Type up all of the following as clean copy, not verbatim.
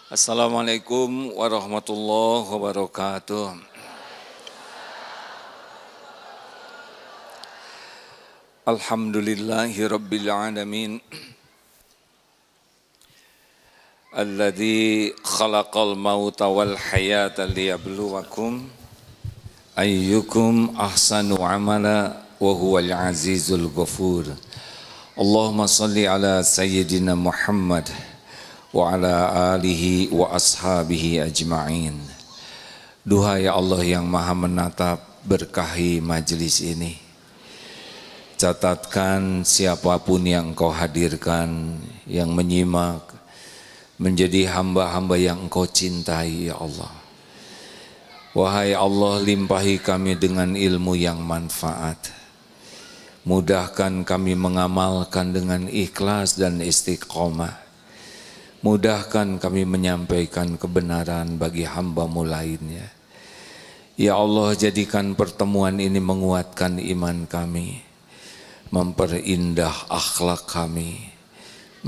Assalamualaikum warahmatullahi wabarakatuh. Alhamdulillahi rabbil alamin. Alladzi khalaqal mauta wal hayata liyabluwakum ayyukum ahsanu amala wa huwal azizul ghafur. Allahumma salli ala sayyidina Muhammad wa ala alihi wa ashabihi ajma'in. Duhai Allah yang maha menatap, berkahi majelis ini. Catatkan siapapun yang Engkau hadirkan, yang menyimak, menjadi hamba-hamba yang Engkau cintai ya Allah. Wahai Allah, limpahi kami dengan ilmu yang manfaat. Mudahkan kami mengamalkan dengan ikhlas dan istiqomah. Mudahkan kami menyampaikan kebenaran bagi hamba-Mu lainnya. Ya Allah, jadikan pertemuan ini menguatkan iman kami, memperindah akhlak kami,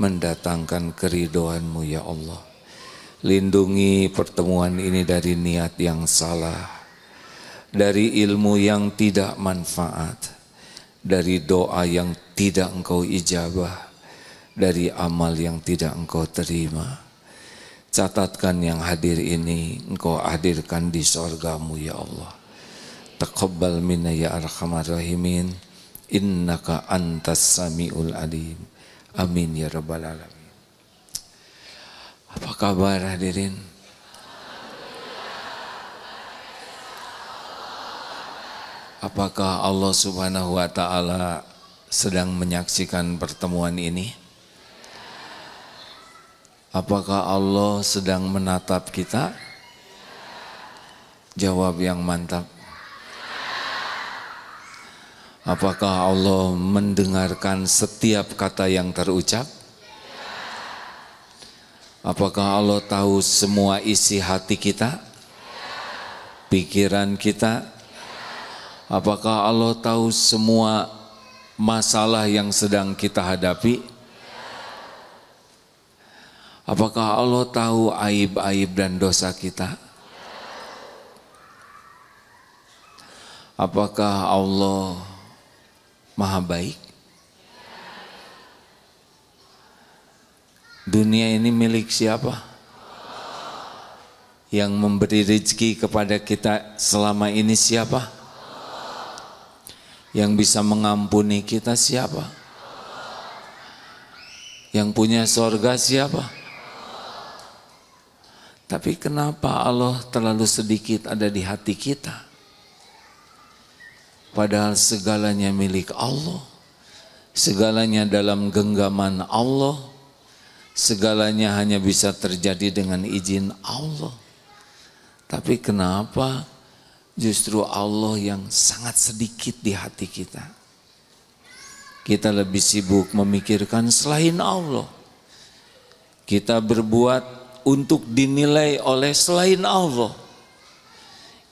mendatangkan keridhaan-Mu ya Allah. Lindungi pertemuan ini dari niat yang salah, dari ilmu yang tidak manfaat, dari doa yang tidak Engkau ijabah, dari amal yang tidak Engkau terima. Catatkan yang hadir ini Engkau hadirkan di surga-Mu ya Allah. Taqabbal minna ya arhamar rahimin, innaka antas samiul alim. Amin ya rabbal alamin. Apa kabar hadirin? Apakah Allah Subhanahu wa ta'ala sedang menyaksikan pertemuan ini? Apakah Allah sedang menatap kita? Jawab yang mantap. Apakah Allah mendengarkan setiap kata yang terucap? Apakah Allah tahu semua isi hati kita? Pikiran kita? Apakah Allah tahu semua masalah yang sedang kita hadapi? Apakah Allah tahu aib-aib dan dosa kita? Apakah Allah Maha baik? Dunia ini milik siapa? Yang memberi rezeki kepada kita selama ini siapa? Yang bisa mengampuni kita siapa? Yang punya sorga siapa? Tapi kenapa Allah terlalu sedikit ada di hati kita? Padahal segalanya milik Allah, segalanya dalam genggaman Allah, segalanya hanya bisa terjadi dengan izin Allah. Tapi kenapa justru Allah yang sangat sedikit di hati kita? Kita lebih sibuk memikirkan selain Allah. Kita berbuat untuk dinilai oleh selain Allah.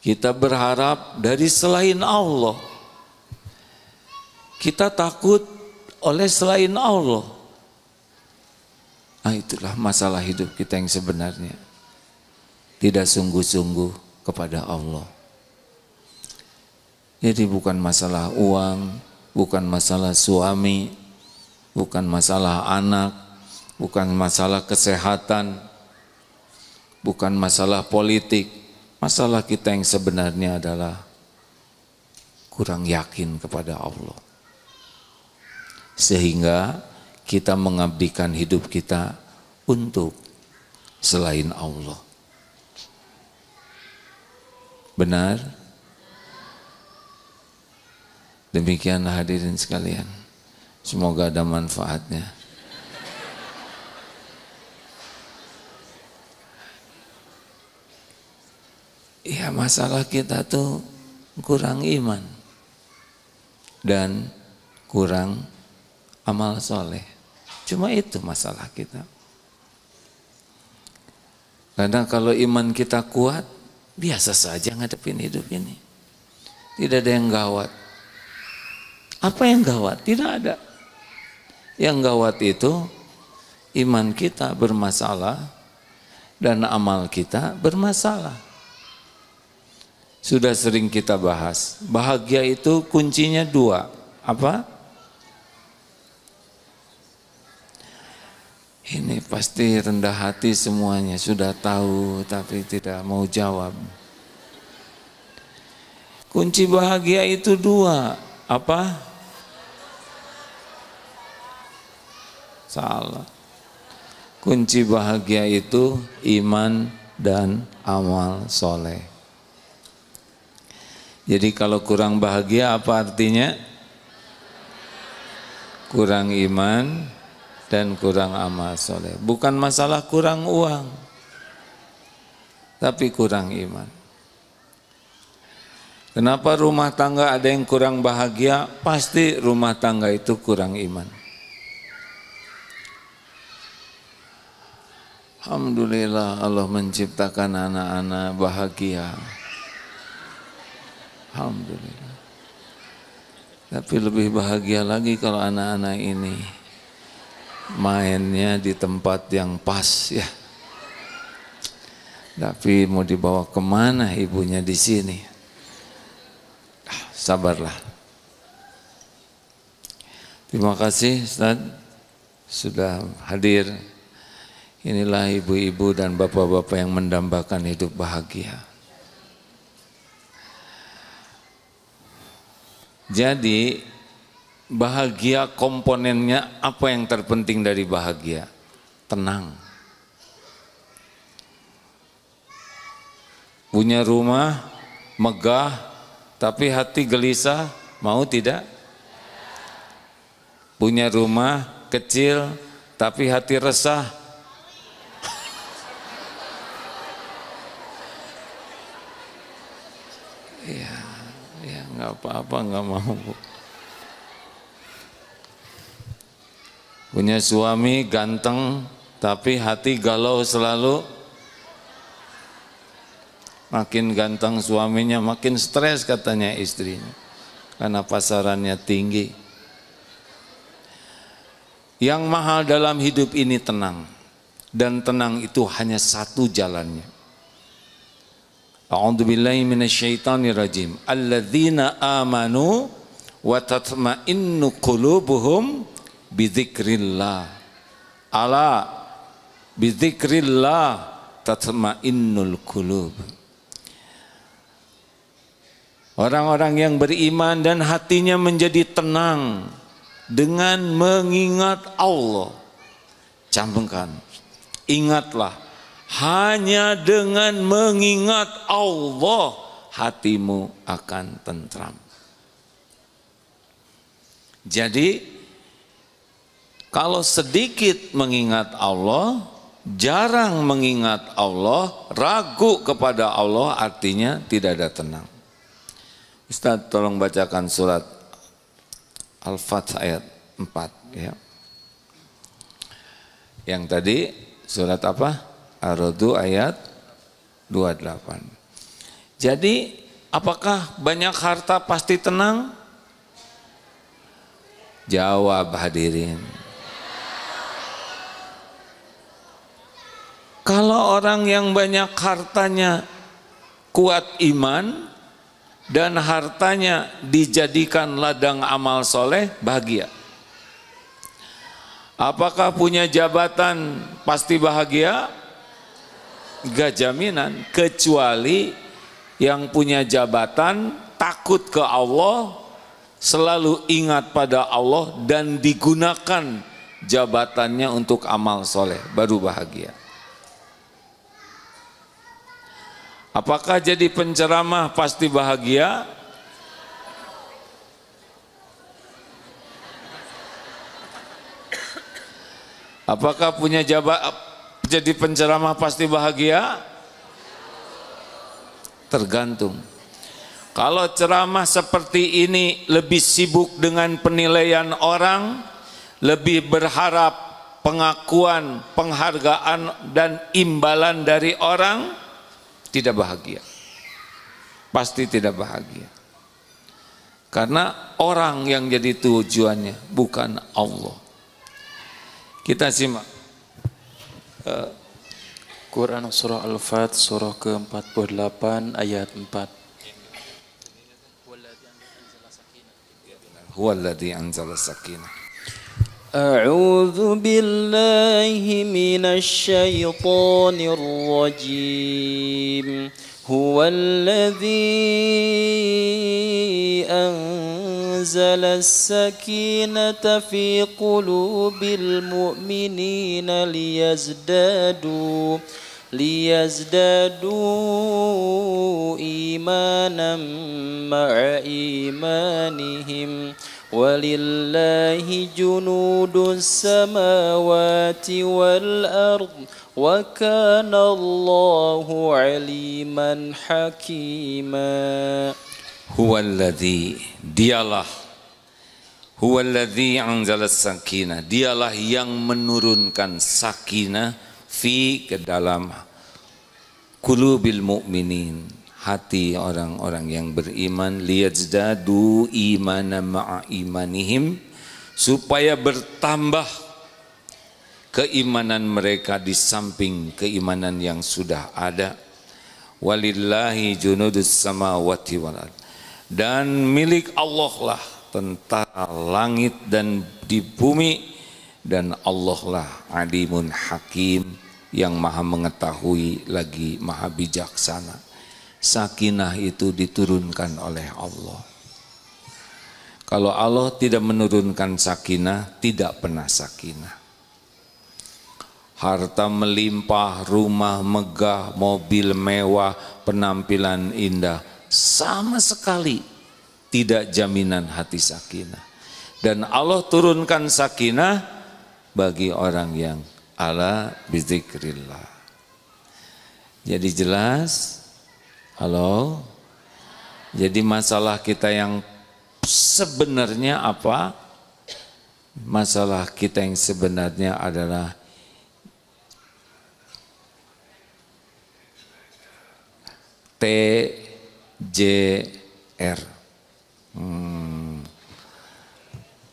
Kita berharap dari selain Allah. Kita takut oleh selain Allah. Nah, itulah masalah hidup kita yang sebenarnya. Tidak sungguh-sungguh kepada Allah. Jadi bukan masalah uang, bukan masalah suami, bukan masalah anak, bukan masalah kesehatan, bukan masalah politik. Masalah kita yang sebenarnya adalah kurang yakin kepada Allah. Sehingga kita mengabdikan hidup kita untuk selain Allah. Benar? Demikian hadirin sekalian. Semoga ada manfaatnya. Ya, masalah kita tuh kurang iman dan kurang amal soleh. Cuma itu masalah kita. Karena kalau iman kita kuat, biasa saja ngadepin hidup ini. Tidak ada yang gawat. Apa yang gawat? Tidak ada. Yang gawat itu iman kita bermasalah, dan amal kita bermasalah. Sudah sering kita bahas, bahagia itu kuncinya dua. Apa? Ini pasti rendah hati semuanya, sudah tahu tapi tidak mau jawab. Kunci bahagia itu dua. Apa? Salah. Kunci bahagia itu iman dan amal soleh. Jadi kalau kurang bahagia apa artinya? Kurang iman dan kurang amal soleh. Bukan masalah kurang uang, tapi kurang iman. Kenapa rumah tangga ada yang kurang bahagia? Pasti rumah tangga itu kurang iman. Alhamdulillah Allah menciptakan anak-anak bahagia. Alhamdulillah. Tapi lebih bahagia lagi kalau anak-anak ini mainnya di tempat yang pas ya. Tapi mau dibawa kemana ibunya di sini? Sabarlah. Terima kasih Ustaz sudah hadir. Inilah ibu-ibu dan bapak-bapak yang mendambakan hidup bahagia. Jadi bahagia komponennya apa yang terpenting dari bahagia? Tenang. Punya rumah megah tapi hati gelisah, mau tidak? Punya rumah kecil tapi hati resah. Ya nggak apa-apa, nggak mau. Punya suami ganteng tapi hati galau selalu. Makin ganteng suaminya makin stres katanya istrinya, karena pasarannya tinggi. Yang mahal dalam hidup ini tenang, dan tenang itu hanya satu jalannya. A'udzubillahi minasyaitonirrajim. Alladzina amanu wa tatma'innu qulubuhum bidzikrillah. Ala bidzikrillah tatma'innul qulub. Orang-orang yang beriman dan hatinya menjadi tenang dengan mengingat Allah. Camkan, ingatlah, hanya dengan mengingat Allah hatimu akan tentram. Jadi kalau sedikit mengingat Allah, jarang mengingat Allah, ragu kepada Allah, artinya tidak ada tenang. Ustaz tolong bacakan surat Al-Fath ayat 4 ya. Yang tadi surat apa? Ar-Ra'd ayat 28. Jadi apakah banyak harta pasti tenang? Jawab hadirin. Kalau orang yang banyak hartanya kuat iman dan hartanya dijadikan ladang amal soleh, bahagia. Apakah punya jabatan pasti bahagia? Gak jaminan, kecuali yang punya jabatan takut ke Allah, selalu ingat pada Allah dan digunakan jabatannya untuk amal soleh, baru bahagia. Apakah jadi penceramah pasti bahagia? Apakah punya jabatan jadi penceramah pasti bahagia? Tergantung. Kalau ceramah seperti ini lebih sibuk dengan penilaian orang, lebih berharap pengakuan, penghargaan dan imbalan dari orang, tidak bahagia. Pasti tidak bahagia. Karena orang yang jadi tujuannya, bukan Allah. Kita simak Quran Surah Al-Fat Surah ke-48 ayat 4. Huwallazi anzala sakinah. A'udzu billahi minasy syaithanir rajim. Huwallazi anzala as-sakinata fi qulubil mu'minina liyazdadu imanan ma'a imanihim. Walillahi junudus samawati wal ard wa kana Allahu aliman hakima. Huwallazi, dialah, huwallazi anzala sakinah, dialah yang menurunkan sakinah fi ke dalam qulubil mu'minin, hati orang-orang yang beriman, liyazdadu imanan ma'a imanihim, supaya bertambah keimanan mereka di samping keimanan yang sudah ada. Walillahi junudus samawati wal ard, dan milik Allah lah tentara langit dan di bumi, dan Allah lah alimun hakim, yang maha mengetahui lagi maha bijaksana. Sakinah itu diturunkan oleh Allah. Kalau Allah tidak menurunkan sakinah, tidak pernah sakinah. Harta melimpah, rumah megah, mobil mewah, penampilan indah, sama sekali tidak jaminan hati sakinah. Dan Allah turunkan sakinah bagi orang yang ala bizikrillah. Jadi jelas. Halo. Jadi masalah kita yang sebenarnya apa? Masalah kita yang sebenarnya adalah TJR.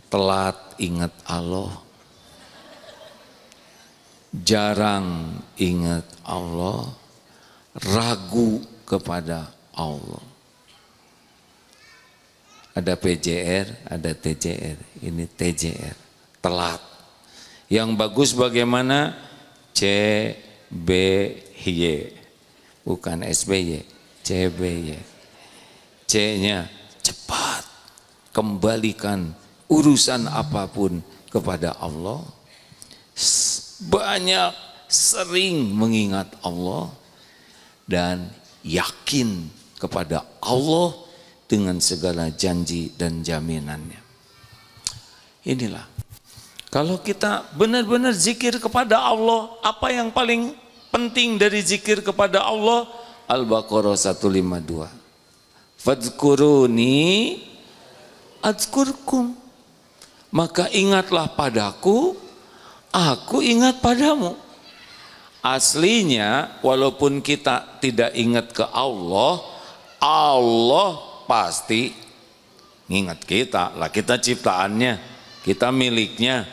Telat ingat Allah. Jarang ingat Allah. Ragu kepada Allah. Ada PJR, ada TJR. Ini TJR, telat. Yang bagus bagaimana? CBY, bukan SBY, CBY. C-nya cepat, kembalikan urusan apapun kepada Allah. Banyak, sering mengingat Allah, dan yakin kepada Allah dengan segala janji dan jaminannya. Inilah, kalau kita benar-benar zikir kepada Allah, apa yang paling penting dari zikir kepada Allah? Al-Baqarah 152. Fadzkuruni adzkurkum. Maka ingatlah padaku, aku ingat padamu. Aslinya walaupun kita tidak ingat ke Allah, Allah pasti ingat kita lah. Kita ciptaannya, kita miliknya.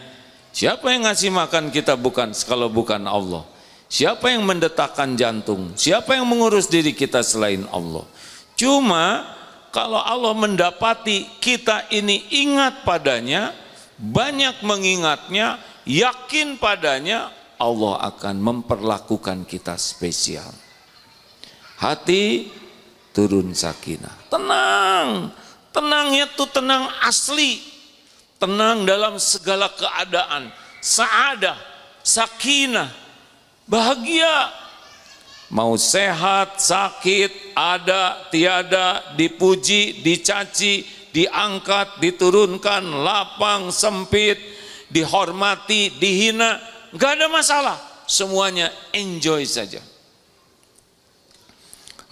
Siapa yang ngasih makan kita kalau bukan Allah? Siapa yang mendetakkan jantung? Siapa yang mengurus diri kita selain Allah? Cuma kalau Allah mendapati kita ini ingat padanya, banyak mengingatnya, yakin padanya, Allah akan memperlakukan kita spesial. Hati turun sakinah. Tenang. Tenangnya tuh tenang asli. Tenang dalam segala keadaan. Sa'adah, sakinah, bahagia. Mau sehat, sakit, ada, tiada, dipuji, dicaci, diangkat, diturunkan, lapang, sempit, dihormati, dihina. Gak ada masalah, semuanya enjoy saja.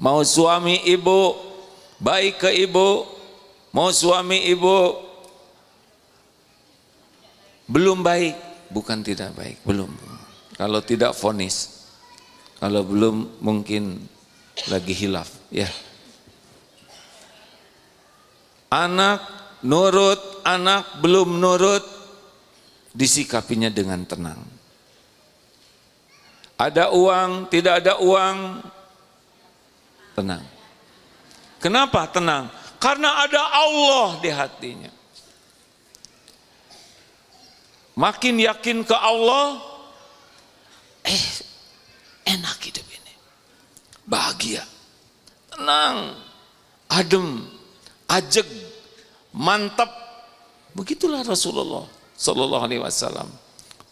Mau suami ibu baik ke ibu, mau suami ibu belum baik, bukan tidak baik, belum. Kalau tidak vonis, kalau belum mungkin lagi hilaf, ya. Anak nurut, anak belum nurut, disikapinya dengan tenang. Ada uang, tidak ada uang, tenang. Kenapa tenang? Karena ada Allah di hatinya. Makin yakin ke Allah, enak hidup ini. Bahagia, tenang, adem, ajeg, mantap. Begitulah Rasulullah Sallallahu Alaihi Wasallam.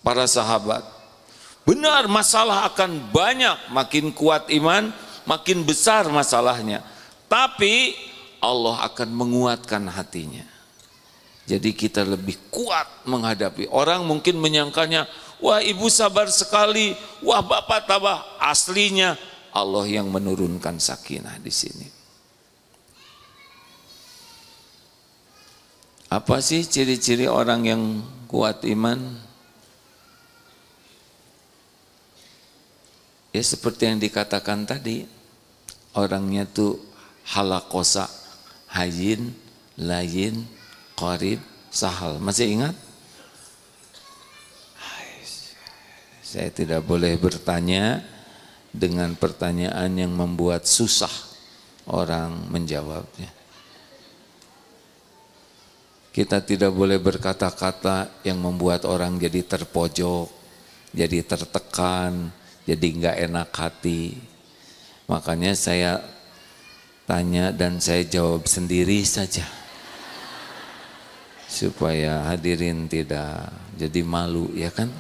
Para sahabat, benar masalah akan banyak, makin kuat iman, makin besar masalahnya. Tapi Allah akan menguatkan hatinya. Jadi kita lebih kuat menghadapi. Orang mungkin menyangkanya, wah ibu sabar sekali, wah bapak tabah. Aslinya Allah yang menurunkan sakinah di sini. Apa sih ciri-ciri orang yang kuat iman? Ya seperti yang dikatakan tadi, orangnya tuh halakosa, hayin, layin, qarib, sahal. Masih ingat? Saya tidak boleh bertanya dengan pertanyaan yang membuat susah orang menjawabnya. Kita tidak boleh berkata-kata yang membuat orang jadi terpojok, jadi tertekan, jadi nggak enak hati. Makanya saya tanya dan saya jawab sendiri saja, supaya hadirin tidak jadi malu, ya kan?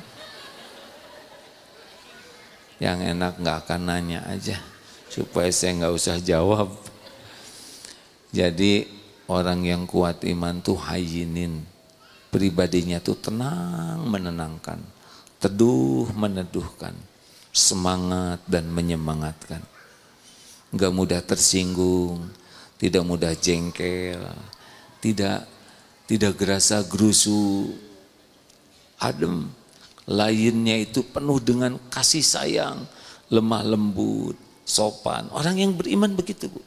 Yang enak nggak akan nanya aja, supaya saya nggak usah jawab. Jadi orang yang kuat iman tuh hayinin, pribadinya tuh tenang menenangkan, teduh meneduhkan, semangat dan menyemangatkan. Enggak mudah tersinggung, tidak mudah jengkel, tidak gerasa gerusu, adem. Lainnya itu penuh dengan kasih sayang, lemah lembut, sopan. Orang yang beriman begitu, Bu.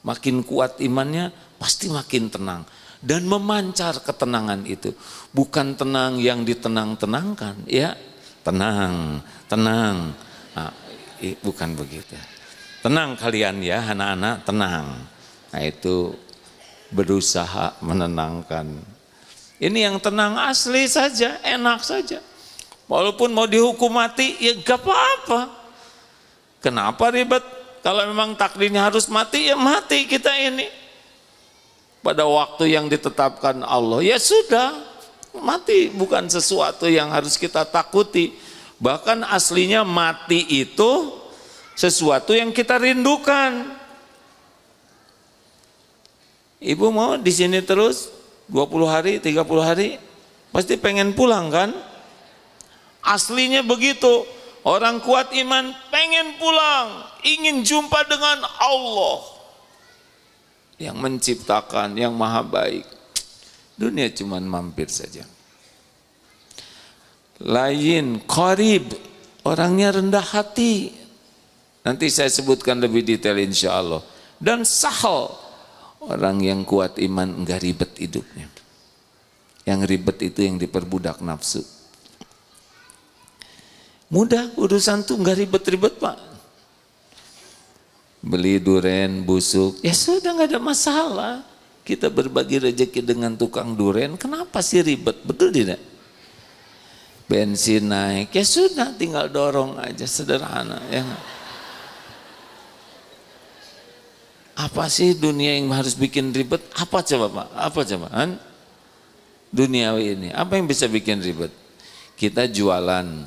Makin kuat imannya pasti makin tenang dan memancar ketenangan itu. Bukan tenang yang ditenang-tenangkan, ya. Tenang. Nah, bukan begitu. Tenang kalian ya anak-anak, tenang. Nah itu berusaha menenangkan. Ini yang tenang asli saja, enak saja. Walaupun mau dihukum mati ya gak apa-apa. Kenapa ribet? Kalau memang takdirnya harus mati, ya mati kita ini. Pada waktu yang ditetapkan Allah, ya sudah, mati bukan sesuatu yang harus kita takuti. Bahkan aslinya mati itu sesuatu yang kita rindukan. Ibu mau di sini terus 20 hari, 30 hari, pasti pengen pulang kan? Aslinya begitu. Orang kuat iman pengen pulang, ingin jumpa dengan Allah yang menciptakan, yang maha baik. Dunia cuman mampir saja. Lain, qarib, orangnya rendah hati. Nanti saya sebutkan lebih detail insya Allah. Dan sahal, orang yang kuat iman enggak ribet hidupnya. Yang ribet itu yang diperbudak nafsu. Mudah urusan tuh enggak ribet-ribet Pak. Beli duren busuk, ya sudah enggak ada masalah. Kita berbagi rezeki dengan tukang duren, kenapa sih ribet? Betul tidak? Bensin naik, ya sudah tinggal dorong aja, sederhana ya. Apa sih dunia yang harus bikin ribet? Apa coba Pak? Apa coba? Duniawi ini, apa yang bisa bikin ribet? Kita jualan,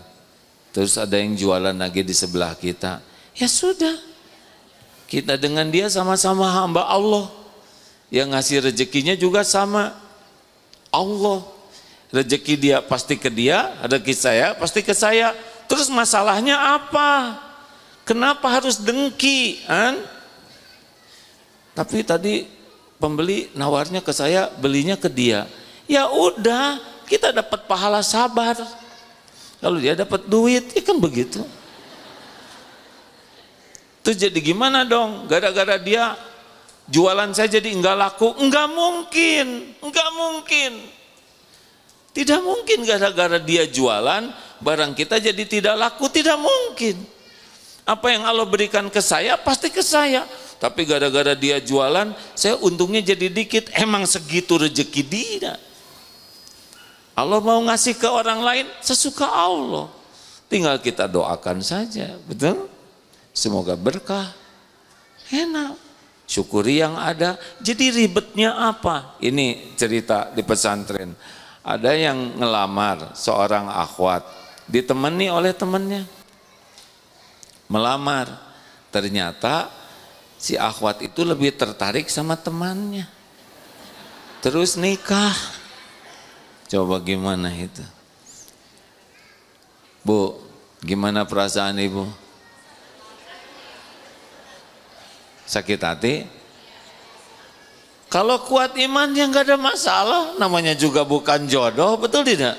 terus ada yang jualan lagi di sebelah kita. Ya sudah, kita dengan dia sama-sama hamba Allah. Yang ngasih rezekinya juga sama Allah. Rezeki dia pasti ke dia, rezeki saya pasti ke saya. Terus masalahnya apa? Kenapa harus dengki? Tapi tadi pembeli nawarnya ke saya, belinya ke dia. Ya udah, kita dapat pahala sabar. Kalau dia dapat duit, ya kan begitu. Terus jadi gimana dong? Gara-gara dia jualan saya jadi enggak laku? Enggak mungkin. Tidak mungkin gara-gara dia jualan barang kita jadi tidak laku? Tidak mungkin. Apa yang Allah berikan ke saya pasti ke saya. Tapi gara-gara dia jualan, saya untungnya jadi dikit. Emang segitu rezeki dia. Allah mau ngasih ke orang lain sesuka Allah. Tinggal kita doakan saja, betul? Semoga berkah. Enak. Syukuri yang ada. Jadi ribetnya apa? Ini cerita di pesantren. Ada yang ngelamar seorang akhwat, ditemani oleh temannya. Melamar. Ternyata si akhwat itu lebih tertarik sama temannya. Terus nikah. Coba gimana itu? Bu, gimana perasaan ibu? Sakit hati? Kalau kuat iman ya nggak ada masalah, namanya juga bukan jodoh, betul tidak?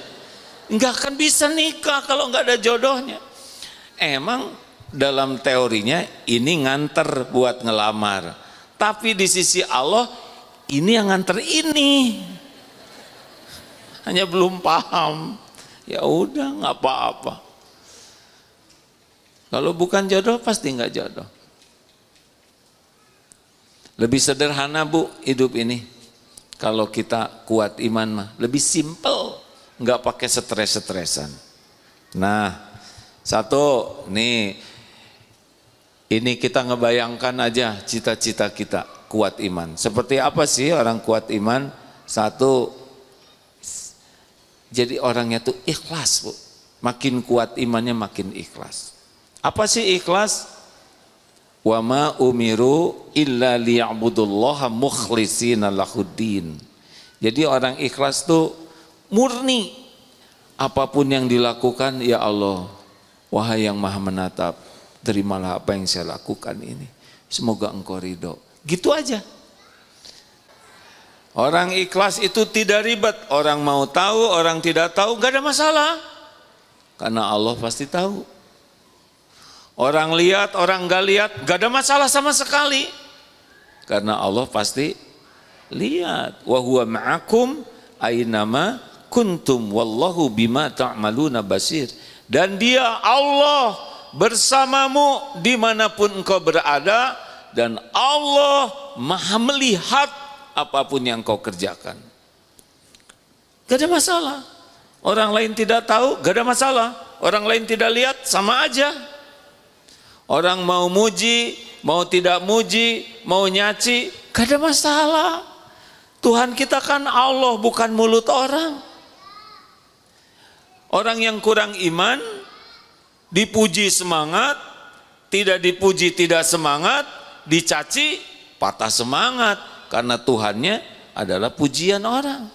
Nggak akan bisa nikah kalau nggak ada jodohnya. Emang dalam teorinya ini nganter buat ngelamar, tapi di sisi Allah ini yang nganter ini, hanya belum paham. Ya udah nggak apa-apa. Kalau bukan jodoh pasti nggak jodoh. Lebih sederhana bu hidup ini. Kalau kita kuat iman mah lebih simple, nggak pakai stres-stresan. Nah, satu nih, ini kita ngebayangkan aja cita-cita kita kuat iman. Seperti apa sih orang kuat iman? Satu, jadi orangnya tuh ikhlas bu. Makin kuat imannya makin ikhlas. Apa sih ikhlas? Wa ma umiru illa liya'budullaha mukhlishina lahuddin. Jadi orang ikhlas tuh murni. Apapun yang dilakukan, ya Allah, wahai yang maha menatap, terimalah apa yang saya lakukan ini. Semoga engkau ridho. Gitu aja. Orang ikhlas itu tidak ribet. Orang mau tahu, orang tidak tahu, gak ada masalah. Karena Allah pasti tahu. Orang lihat, orang gak lihat, gak ada masalah sama sekali. Karena Allah pasti lihat. Wa huwa ma'akum aynama kuntum wallahu bima ta'maluna basir. Dan dia Allah bersamamu dimanapun engkau berada. Dan Allah maha melihat apapun yang kau kerjakan. Gak ada masalah. Orang lain tidak tahu, gak ada masalah. Orang lain tidak lihat, sama aja. Orang mau muji, mau tidak muji, mau nyaci, gak ada masalah. Tuhan kita kan Allah, bukan mulut orang. Orang yang kurang iman, dipuji semangat, tidak dipuji tidak semangat, dicaci patah semangat. Karena Tuhannya adalah pujian orang.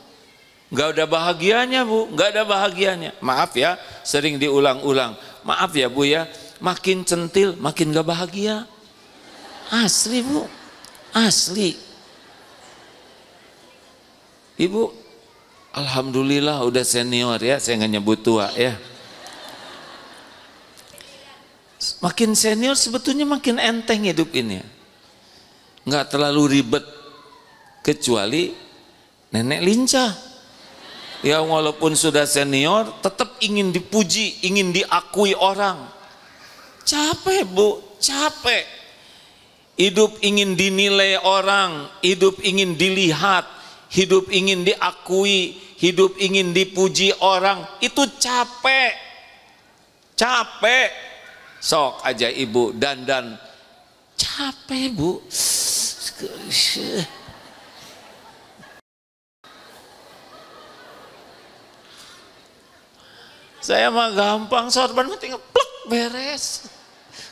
Gak ada bahagianya bu, gak ada bahagianya. Maaf ya, sering diulang-ulang. Maaf ya bu ya. Makin centil, makin gak bahagia. Asli bu, asli. Ibu, alhamdulillah udah senior ya, saya gak nyebut tua ya. Makin senior sebetulnya makin enteng hidup ini. Gak terlalu ribet. Kecuali nenek lincah. Ya walaupun sudah senior, tetap ingin dipuji, ingin diakui orang. Capek bu, capek. Hidup ingin dinilai orang, hidup ingin dilihat, hidup ingin diakui, hidup ingin dipuji orang. Itu capek. Capek. Sok aja ibu dandan. Capek bu. Saya mah gampang, sorban tinggal plek beres.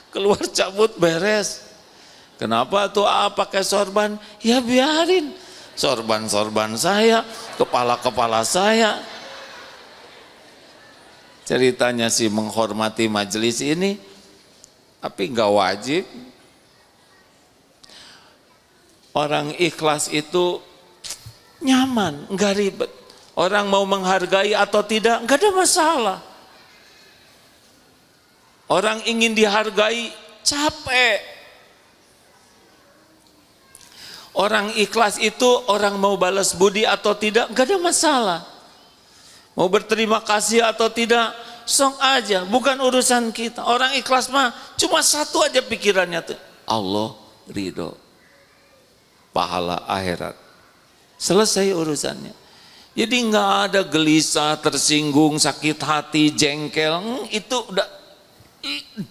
Keluar cabut beres. Kenapa tuh pakai sorban? Ya biarin. Sorban-sorban saya, kepala-kepala saya. Ceritanya sih menghormati majelis ini, tapi nggak wajib. Orang ikhlas itu nyaman, nggak ribet. Orang mau menghargai atau tidak, nggak ada masalah. Orang ingin dihargai, capek. Orang ikhlas itu, orang mau balas budi atau tidak, nggak ada masalah. Mau berterima kasih atau tidak, sok aja, bukan urusan kita. Orang ikhlas mah cuma satu aja pikirannya tuh, Allah ridho, pahala akhirat, selesai urusannya. Jadi nggak ada gelisah, tersinggung, sakit hati, jengkel, itu udah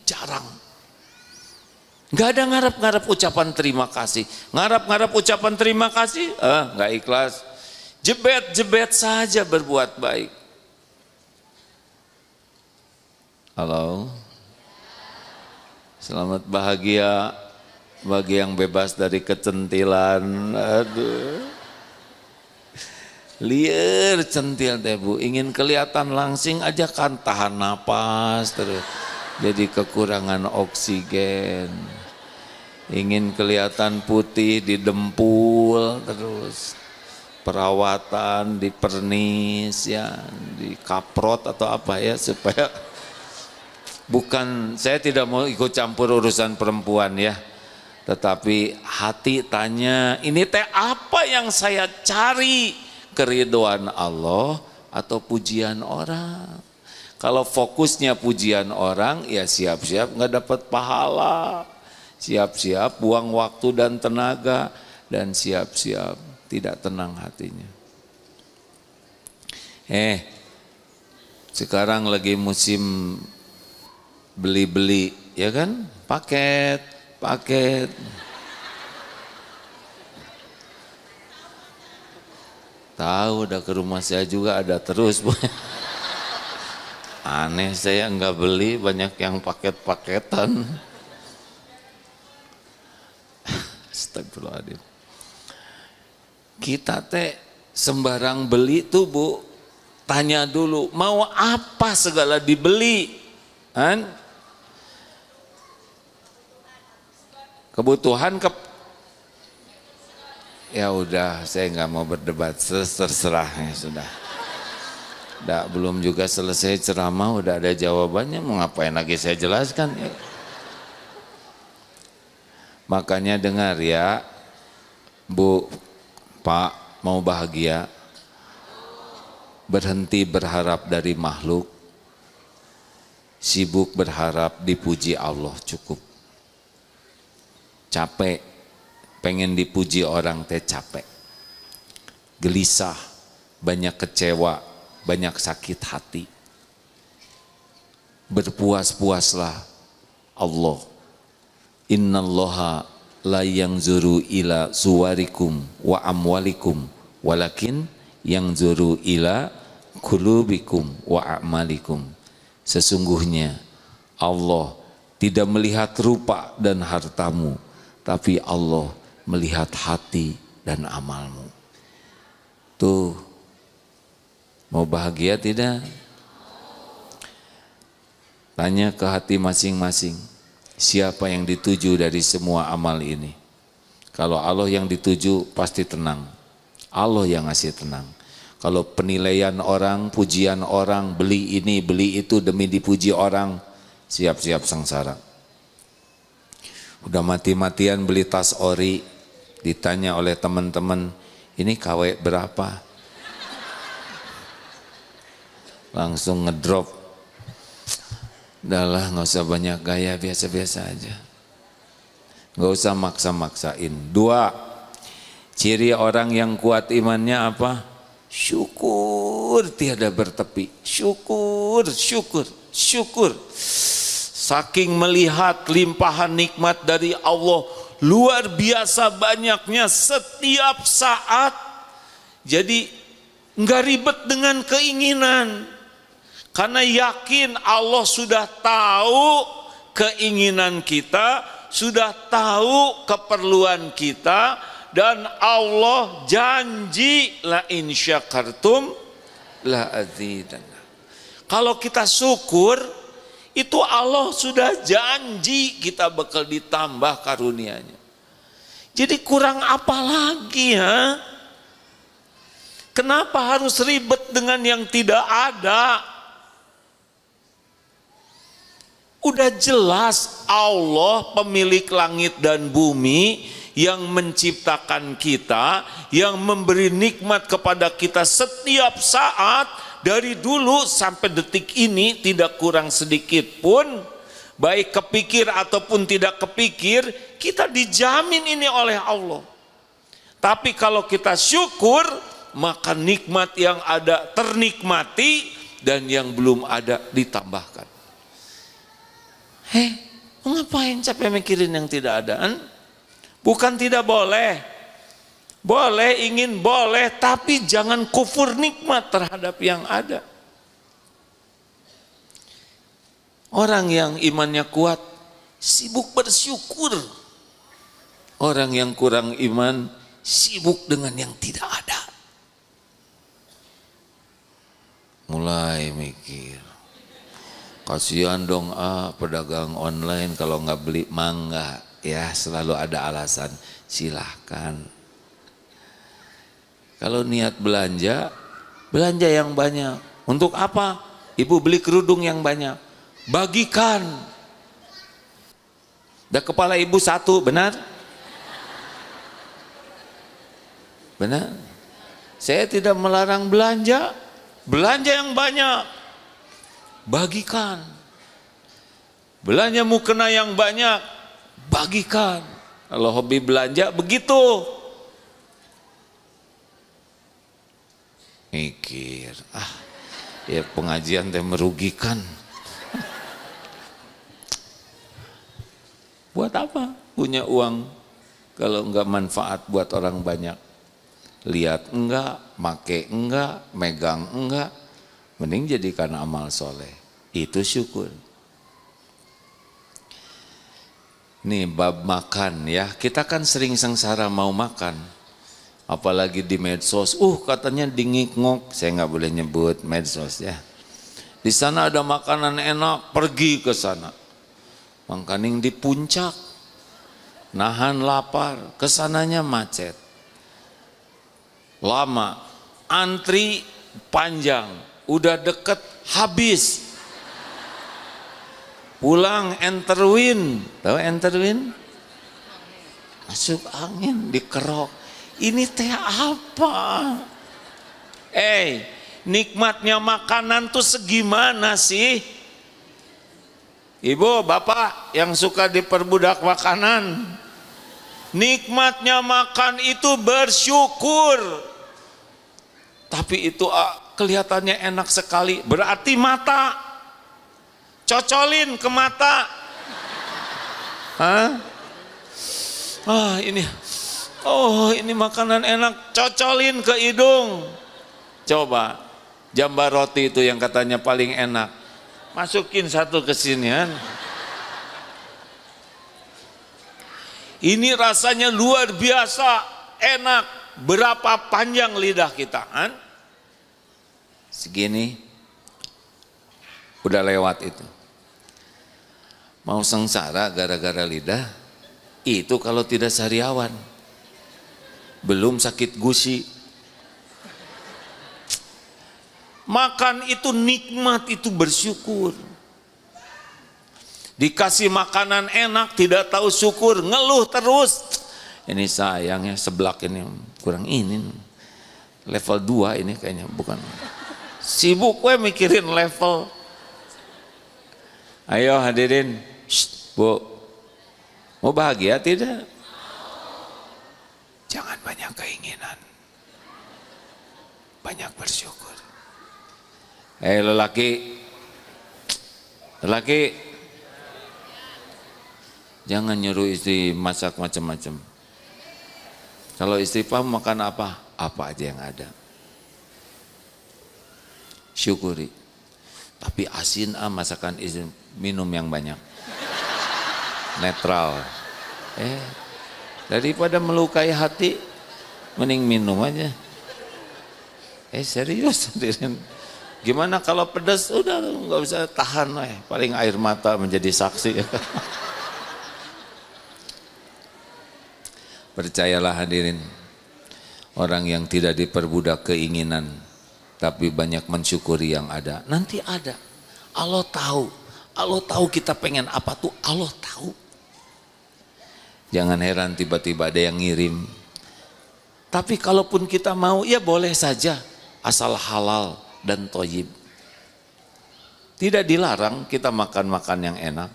jarang. Nggak ada ngarap-ngarap ucapan terima kasih. Ngarap-ngarap ucapan terima kasih, nggak ikhlas. Jebet-jebet saja berbuat baik. Halo, selamat bahagia bagi yang bebas dari kecentilan. Aduh, liar centil deh Bu, ingin kelihatan langsing aja kan, tahan napas terus, jadi kekurangan oksigen. Ingin kelihatan putih didempul terus, perawatan dipernis ya, dikaprot atau apa ya, supaya bukan, saya tidak mau ikut campur urusan perempuan ya, tetapi hati tanya, ini teh apa yang saya cari, keridhaan Allah atau pujian orang? Kalau fokusnya pujian orang, ya siap-siap nggak dapat pahala, siap-siap buang waktu dan tenaga, dan siap-siap tidak tenang hatinya. Sekarang lagi musim beli-beli, ya kan? Paket. Tahu, udah ke rumah saya juga ada terus. Aneh, saya nggak beli, banyak yang paket-paketan. Astagfirullahaladzim. Kita teh sembarang beli tuh Bu, tanya dulu mau apa segala dibeli, kan? Kebutuhan ya udah, saya nggak mau berdebat, terserah ya sudah. Belum juga selesai ceramah udah ada jawabannya, mau ngapain lagi saya jelaskan ya. Makanya dengar ya Bu, Pak, mau bahagia, berhenti berharap dari makhluk, sibuk berharap dipuji Allah, cukup. Capek, pengen dipuji orang teh capek, gelisah, banyak kecewa, banyak sakit hati. Berpuas-puaslah Allah. Innallaha la yanzuru ila suwarikum wa amwalikum walakin yanzuru ila qulubikum wa a'malikum. Sesungguhnya Allah tidak melihat rupa dan hartamu, tapi Allah melihat hati dan amalmu. Tuh, mau bahagia tidak? Tanya ke hati masing-masing, siapa yang dituju dari semua amal ini? Kalau Allah yang dituju pasti tenang, Allah yang ngasih tenang. Kalau penilaian orang, pujian orang, beli ini, beli itu demi dipuji orang, siap-siap sengsara. Udah mati-matian beli tas ori, ditanya oleh teman-teman, ini KW berapa? Langsung ngedrop. Udahlah, nggak usah banyak gaya, biasa-biasa aja. Nggak usah maksa-maksain. 2, ciri orang yang kuat imannya apa? Syukur tiada bertepi. Syukur. Saking melihat limpahan nikmat dari Allah luar biasa banyaknya setiap saat. Jadi nggak ribet dengan keinginan, karena yakin Allah sudah tahu keinginan kita, sudah tahu keperluan kita, dan Allah janji la in syakartum la azidanna. Kalau kita syukur, itu Allah sudah janji kita bakal ditambah karunia-Nya. Jadi kurang apa lagi ya? Kenapa harus ribet dengan yang tidak ada? Udah jelas Allah pemilik langit dan bumi, yang menciptakan kita, yang memberi nikmat kepada kita setiap saat, dari dulu sampai detik ini tidak kurang sedikit pun, baik kepikir ataupun tidak kepikir, kita dijamin ini oleh Allah. Tapi kalau kita syukur, maka nikmat yang ada ternikmati dan yang belum ada ditambahkan. Ngapain capek mikirin yang tidak ada? Bukan tidak boleh. Boleh, ingin boleh, tapi jangan kufur nikmat terhadap yang ada. Orang yang imannya kuat sibuk bersyukur. Orang yang kurang iman sibuk dengan yang tidak ada. Mulai mikir, kasihan dong pedagang online kalau nggak beli mangga, ya selalu ada alasan. Silahkan. Kalau niat belanja, belanja yang banyak. Untuk apa? Ibu beli kerudung yang banyak. Bagikan. Dan kepala ibu satu, benar? Benar? Saya tidak melarang belanja. Belanja yang banyak. Bagikan. Belanja mukena yang banyak. Bagikan. Kalau hobi belanja begitu. Mikir, ya pengajian teh merugikan. Buat apa punya uang kalau enggak manfaat buat orang banyak? Lihat enggak, make enggak, megang enggak, mending jadikan amal soleh. Itu syukur. Nih bab makan ya, kita kan sering sengsara mau makan. Apalagi di medsos, katanya dingik-ngok, saya nggak boleh nyebut medsos ya. Di sana ada makanan enak, pergi ke sana. Mangkaning di puncak, nahan lapar, kesananya macet. Lama, antri panjang, udah deket habis. Pulang enterwin, tahu enterwin? Masuk angin, dikerok. Ini teh apa? Nikmatnya makanan tuh segimana sih? Ibu, bapak yang suka diperbudak makanan, nikmatnya makan itu bersyukur. Tapi itu kelihatannya enak sekali, berarti mata. Cocolin ke mata. Ini makanan enak, cocolin ke hidung. Coba, jambar roti itu yang katanya paling enak, masukin satu ke sini kan. Ini rasanya luar biasa, enak. Berapa panjang lidah kita kan? Segini, udah lewat itu. Mau sengsara gara-gara lidah, itu kalau tidak sariawan. Belum sakit gusi. Makan itu nikmat, itu bersyukur. Dikasih makanan enak tidak tahu syukur, ngeluh terus. Ini sayangnya seblak ini kurang ini. Level 2 ini kayaknya, bukan. Sibuk gue mikirin level. Ayo hadirin, Bu. Mau bahagia tidak? Jangan banyak keinginan, banyak bersyukur. Lelaki, jangan nyuruh istri masak macam-macam. Kalau istri paham makan apa? Apa aja yang ada. Syukuri. Tapi asin masakan istri, minum yang banyak. Netral. Daripada melukai hati, mending minum aja. Serius hadirin. Gimana kalau pedas? Udah nggak usah tahan, paling air mata menjadi saksi. Percayalah hadirin, orang yang tidak diperbudak keinginan, tapi banyak mensyukuri yang ada, nanti ada. Allah tahu kita pengen apa tuh, Allah tahu. Jangan heran tiba-tiba ada yang ngirim. Tapi kalaupun kita mau, ya boleh saja, asal halal. dan thayyib. Tidak dilarang kita makan-makan yang enak,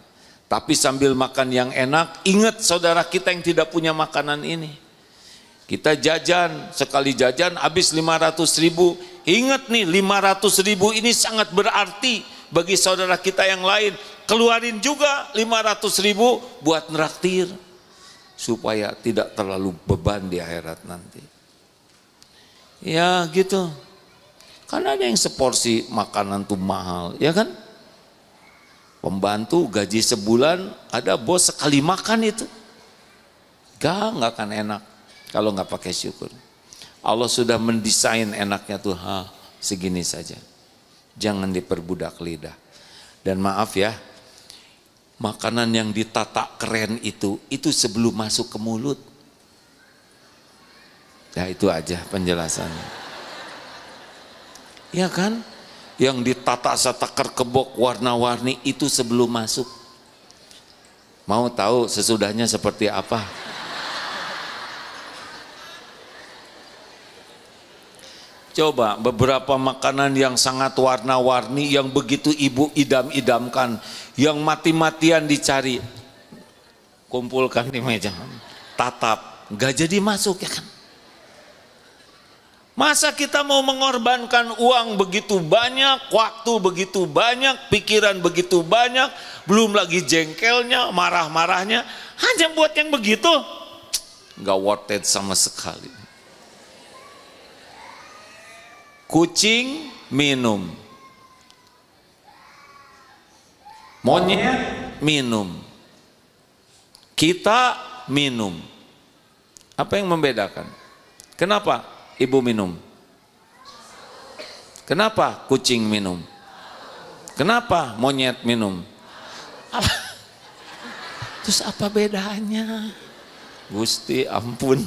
tapi sambil makan yang enak, ingat saudara kita yang tidak punya makanan ini. Kita jajan, sekali jajan habis 500.000. Ingat nih, 500.000 ini sangat berarti bagi saudara kita yang lain. Keluarin juga 500.000 buat neraktir, supaya tidak terlalu beban di akhirat nanti. Ya gitu. Karena ada yang seporsi makanan tuh mahal, ya kan? Pembantu gaji sebulan, ada bos sekali makan itu. Gak akan enak kalau nggak pakai syukur. Allah sudah mendesain enaknya tuh, segini saja. Jangan diperbudak lidah. Dan maaf ya, makanan yang ditata keren itu sebelum masuk ke mulut. Ya itu aja penjelasannya. Ya kan? Yang ditata setakar kebok warna-warni itu sebelum masuk. Mau tahu sesudahnya seperti apa? Coba beberapa makanan yang sangat warna-warni, yang begitu ibu idam-idamkan, yang mati-matian dicari, kumpulkan di meja, tatap, gak jadi masuk, ya kan? Masa kita mau mengorbankan uang begitu banyak, waktu begitu banyak, pikiran begitu banyak, belum lagi jengkelnya, marah-marahnya, hanya buat yang begitu? Gak worth it sama sekali. Kucing minum, monyet minum, kita minum. Apa yang membedakan? Kenapa ibu minum? Kenapa kucing minum? Kenapa monyet minum? Terus apa bedanya? Gusti ampun.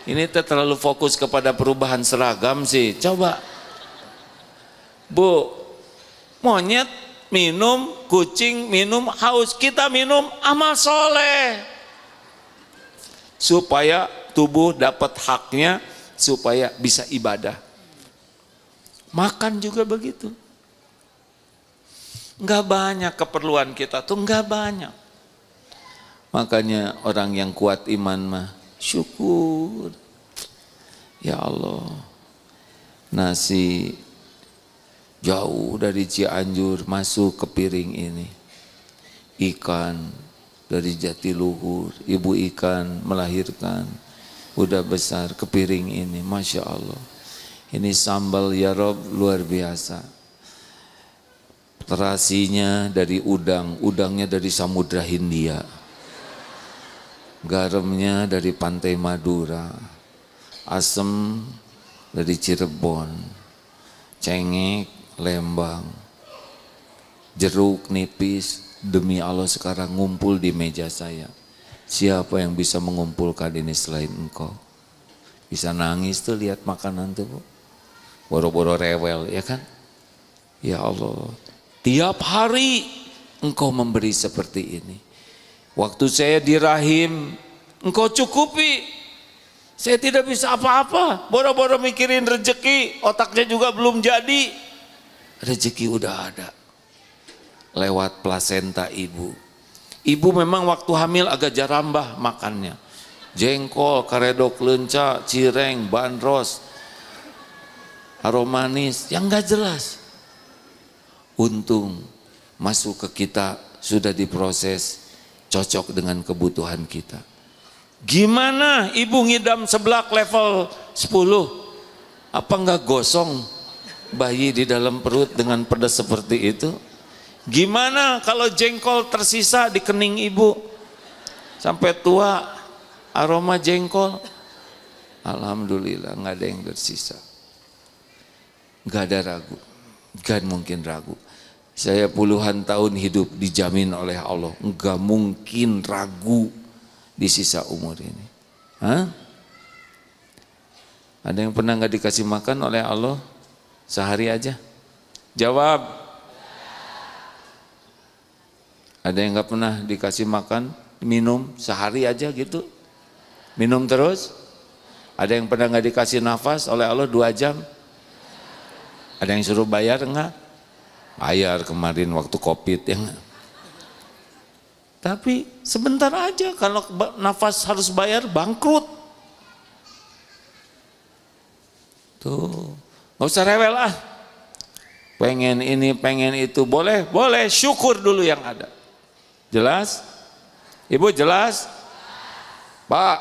Ini terlalu fokus kepada perubahan seragam sih. Coba, Bu, monyet minum, kucing minum, haus, kita minum, amal soleh. Supaya tubuh dapat haknya, supaya bisa ibadah. Makan juga begitu. Enggak banyak keperluan kita tuh, enggak banyak. Makanya orang yang kuat iman mah syukur. Ya Allah, nasi jauh dari Cianjur masuk ke piring ini. Ikan dari Jatiluhur, ibu ikan melahirkan, udah besar ke piring ini. Masya Allah, ini sambal ya Rob luar biasa. Terasinya dari udang, udangnya dari Samudra Hindia. Garamnya dari pantai Madura, asem dari Cirebon, cengek Lembang, jeruk nipis. Demi Allah sekarang ngumpul di meja saya. Siapa yang bisa mengumpulkan ini selain engkau? Bisa nangis tuh lihat makanan tuh, boro-boro rewel, ya kan? Ya Allah, tiap hari engkau memberi seperti ini. Waktu saya di rahim, engkau cukupi. Saya tidak bisa apa-apa, boro-boro mikirin rezeki, otaknya juga belum jadi. Rezeki udah ada, lewat plasenta ibu. Ibu memang waktu hamil agak jarambah makannya. Jengkol, karedok lenca, cireng, bandros, aromanis, yang gak jelas. Untung masuk ke kita sudah diproses, cocok dengan kebutuhan kita. Gimana ibu ngidam seblak level 10? Apa enggak gosong bayi di dalam perut dengan pedas seperti itu? Gimana kalau jengkol tersisa di kening ibu? Sampai tua aroma jengkol. Alhamdulillah enggak ada yang tersisa. Enggak ada ragu. Enggak mungkin ragu. Saya puluhan tahun hidup dijamin oleh Allah, enggak mungkin ragu di sisa umur ini. Hah? Ada yang pernah enggak dikasih makan oleh Allah sehari aja? Jawab. Ada yang enggak pernah dikasih makan, minum sehari aja gitu? Minum terus? Ada yang pernah enggak dikasih nafas oleh Allah 2 jam? Ada yang suruh bayar enggak? Bayar kemarin waktu Covid ya enggak? Tapi sebentar aja, kalau nafas harus bayar bangkrut. Tuh, nggak usah rewel ah. Pengen ini, pengen itu, boleh, boleh, syukur dulu yang ada. Jelas? Ibu jelas? Pak,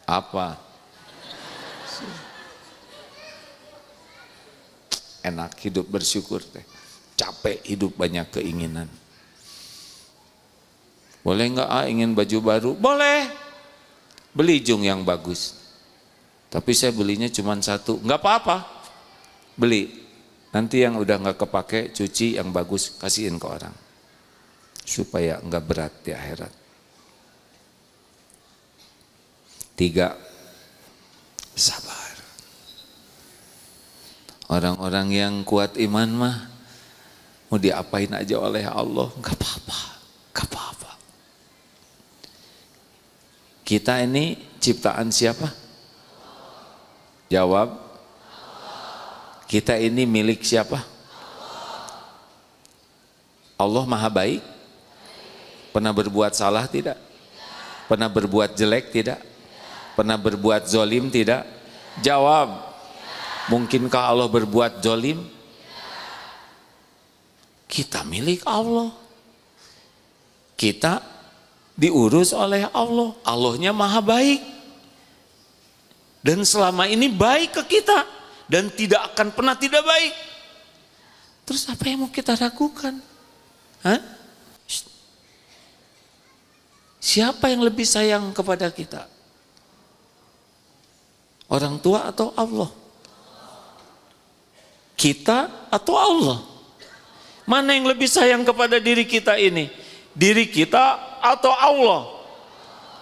apa? Enak hidup bersyukur teh. Capek hidup banyak keinginan. Boleh nggak ingin baju baru? Boleh. Beli jung yang bagus. Tapi saya belinya cuma satu. Nggak apa-apa. Beli. Nanti yang udah nggak kepake cuci yang bagus kasihin ke orang. Supaya nggak berat di akhirat. 3. Sabar. Orang-orang yang kuat iman mah mau diapain aja oleh Allah, nggak apa-apa, nggak apa-apa. Kita ini ciptaan siapa? Jawab. Kita ini milik siapa? Allah Maha Baik. Pernah berbuat salah tidak? Pernah berbuat jelek tidak? Pernah berbuat zolim tidak? Jawab. Mungkinkah Allah berbuat zolim? Kita milik Allah. Kita diurus oleh Allah. Allahnya Maha Baik. Dan selama ini baik ke kita. Dan tidak akan pernah tidak baik. Terus apa yang mau kita ragukan? Hah? Siapa yang lebih sayang kepada kita? Orang tua atau Allah? Kita atau Allah? Mana yang lebih sayang kepada diri kita ini? Diri kita atau Allah?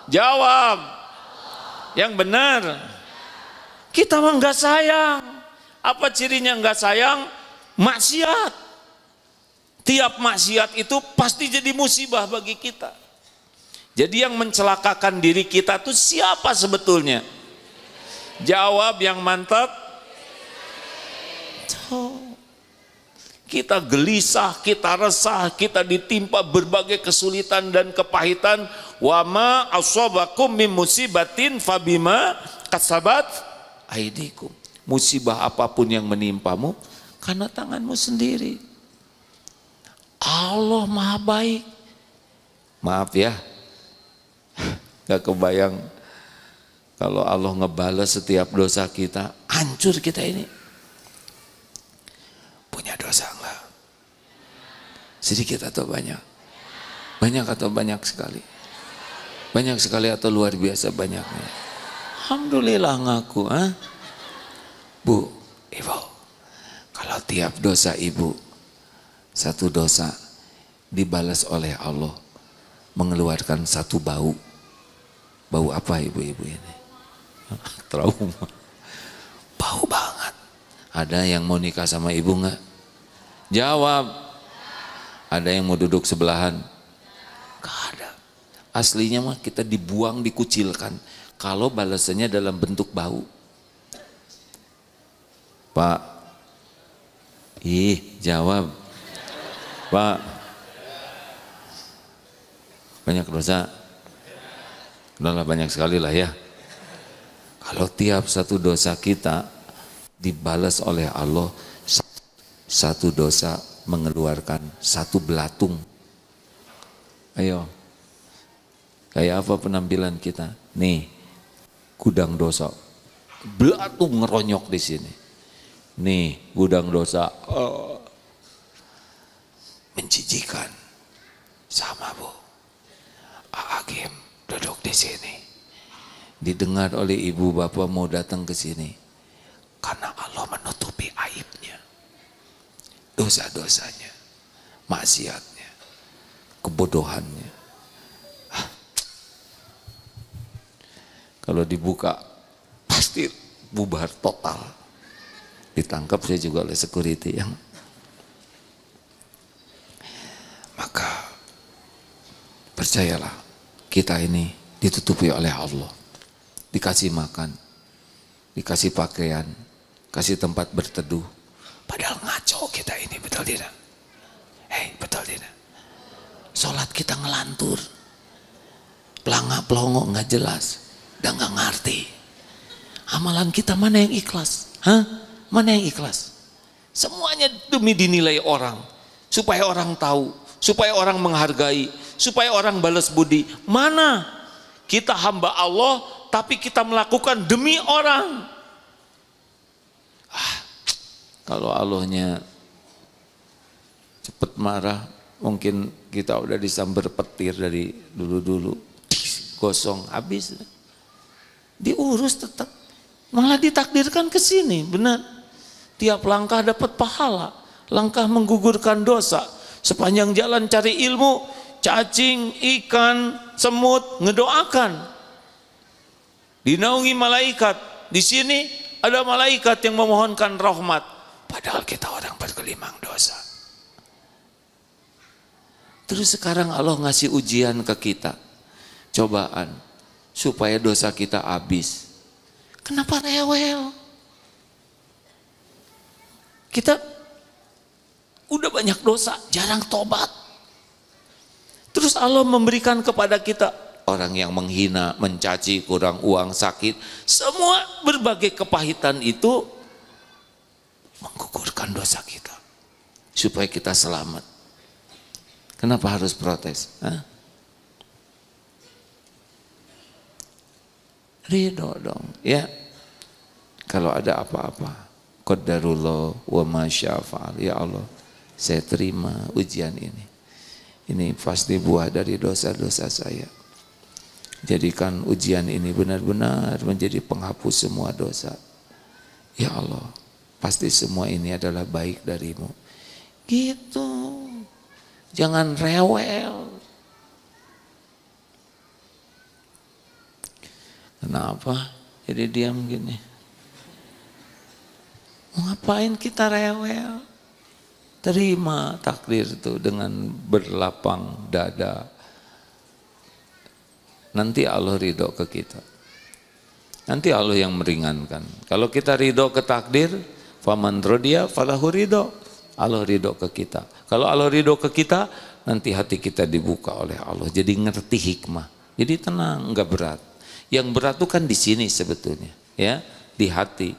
Jawab. Yang benar. Kita mah enggak sayang. Apa cirinya enggak sayang? Maksiat. Tiap maksiat itu pasti jadi musibah bagi kita. Jadi yang mencelakakan diri kita itu siapa sebetulnya? Jawab yang mantap. Kita gelisah, kita resah, kita ditimpa berbagai kesulitan dan kepahitan. Wa ma asabakum min musibatin fabima kasabat aidikum. Musibah apapun yang menimpamu karena tanganmu sendiri. Allah Maha Baik. Maaf ya, gak kebayang kalau Allah ngebales setiap dosa kita, hancur kita ini. Punya dosa enggak? Sedikit atau banyak? Banyak atau banyak sekali? Banyak sekali atau luar biasa banyaknya? Alhamdulillah ngaku. Bu, ibu, kalau tiap dosa ibu, satu dosa dibalas oleh Allah, mengeluarkan satu bau. Bau apa ibu-ibu ini? Trauma. Bau banget. Ada yang mau nikah sama ibu enggak? Jawab. Ada yang mau duduk sebelahan? Enggak ada. Aslinya mah kita dibuang, dikucilkan. Kalau balasannya dalam bentuk bau. Pak. Jawab. Pak. Banyak dosa? Udahlah banyak sekali lah ya. Kalau tiap satu dosa kita dibalas oleh Allah, satu dosa mengeluarkan satu belatung. Ayo, kayak apa penampilan kita? Nih, gudang dosa, belatung ngeronyok di sini. Nih, gudang dosa, menjijikan. Sama bu, Agim duduk di sini. Didengar oleh ibu bapak mau datang ke sini. Karena Allah menutupi aibnya, dosa-dosanya, maksiatnya, kebodohannya. Kalau dibuka, pasti bubar total. Ditangkap saya juga oleh security yang. Maka percayalah, kita ini ditutupi oleh Allah, dikasih makan, dikasih pakaian, kasih tempat berteduh, Padahal ngaco kita ini, betul tidak? Betul tidak? Sholat kita ngelantur, pelangak-pelongok nggak jelas, dan nggak ngerti. Amalan kita mana yang ikhlas? Mana yang ikhlas? Semuanya demi dinilai orang, supaya orang tahu, supaya orang menghargai, supaya orang balas budi. Mana kita hamba Allah, tapi kita melakukan demi orang. Kalau Allahnya cepet marah, mungkin kita udah disambar petir dari dulu-dulu, gosong, habis. Diurus tetap, malah ditakdirkan ke sini, benar. Tiap langkah dapat pahala, langkah menggugurkan dosa. Sepanjang jalan cari ilmu, cacing, ikan, semut, ngedoakan. Dinaungi malaikat. Di sini ada malaikat yang memohonkan rahmat. Padahal kita orang bergelimang dosa. Terus sekarang Allah ngasih ujian ke kita, cobaan, supaya dosa kita habis. Kenapa rewel? Kita udah banyak dosa, jarang tobat. Terus Allah memberikan kepada kita orang yang menghina, mencaci, kurang uang, sakit, semua berbagai kepahitan itu menggugurkan dosa kita supaya kita selamat. Kenapa harus protes? Ridho dong, ya. Kalau ada apa-apa, qadarullah wa ma syaa fa'al. Ya Allah, saya terima ujian ini. Ini pasti buah dari dosa-dosa saya. Jadikan ujian ini benar-benar menjadi penghapus semua dosa. Ya Allah, pasti semua ini adalah baik darimu. Gitu. Jangan rewel. Kenapa jadi diam gini? Ngapain kita rewel? Terima takdir itu dengan berlapang dada. Nanti Allah ridho ke kita. Nanti Allah yang meringankan. Kalau kita ridho ke takdir, faman rodiya falahu ridho. Allah ridho ke kita. Kalau Allah ridho ke kita, nanti hati kita dibuka oleh Allah. Jadi ngerti hikmah. Jadi tenang, enggak berat. Yang berat itu kan di sini sebetulnya, ya, di hati.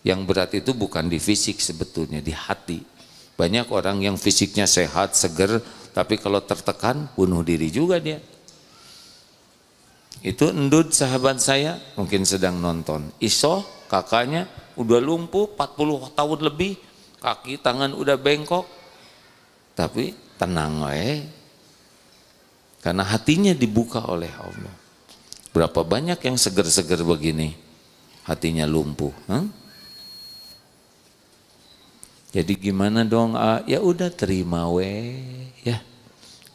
Yang berat itu bukan di fisik sebetulnya, di hati. Banyak orang yang fisiknya sehat, seger, tapi kalau tertekan bunuh diri juga dia. Itu Endud sahabat saya, mungkin sedang nonton. Isoh kakaknya udah lumpuh 40 tahun lebih, kaki tangan udah bengkok, tapi tenang karena hatinya dibuka oleh Allah. Berapa banyak yang seger-seger begini, hatinya lumpuh. Jadi gimana dong? Ya udah terima ya.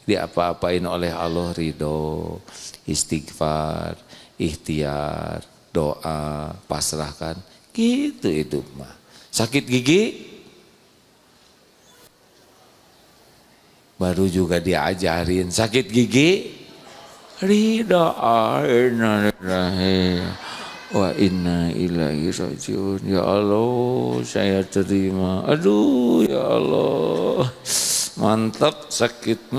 Diapa-apain oleh Allah, ridho, istighfar, ikhtiar, doa, pasrahkan. Gitu itu mah. Sakit gigi baru juga diajarin, sakit gigi ridho, wa inna ilaihi rajiun. Ya Allah, saya terima. Aduh ya Allah, mantap sakit.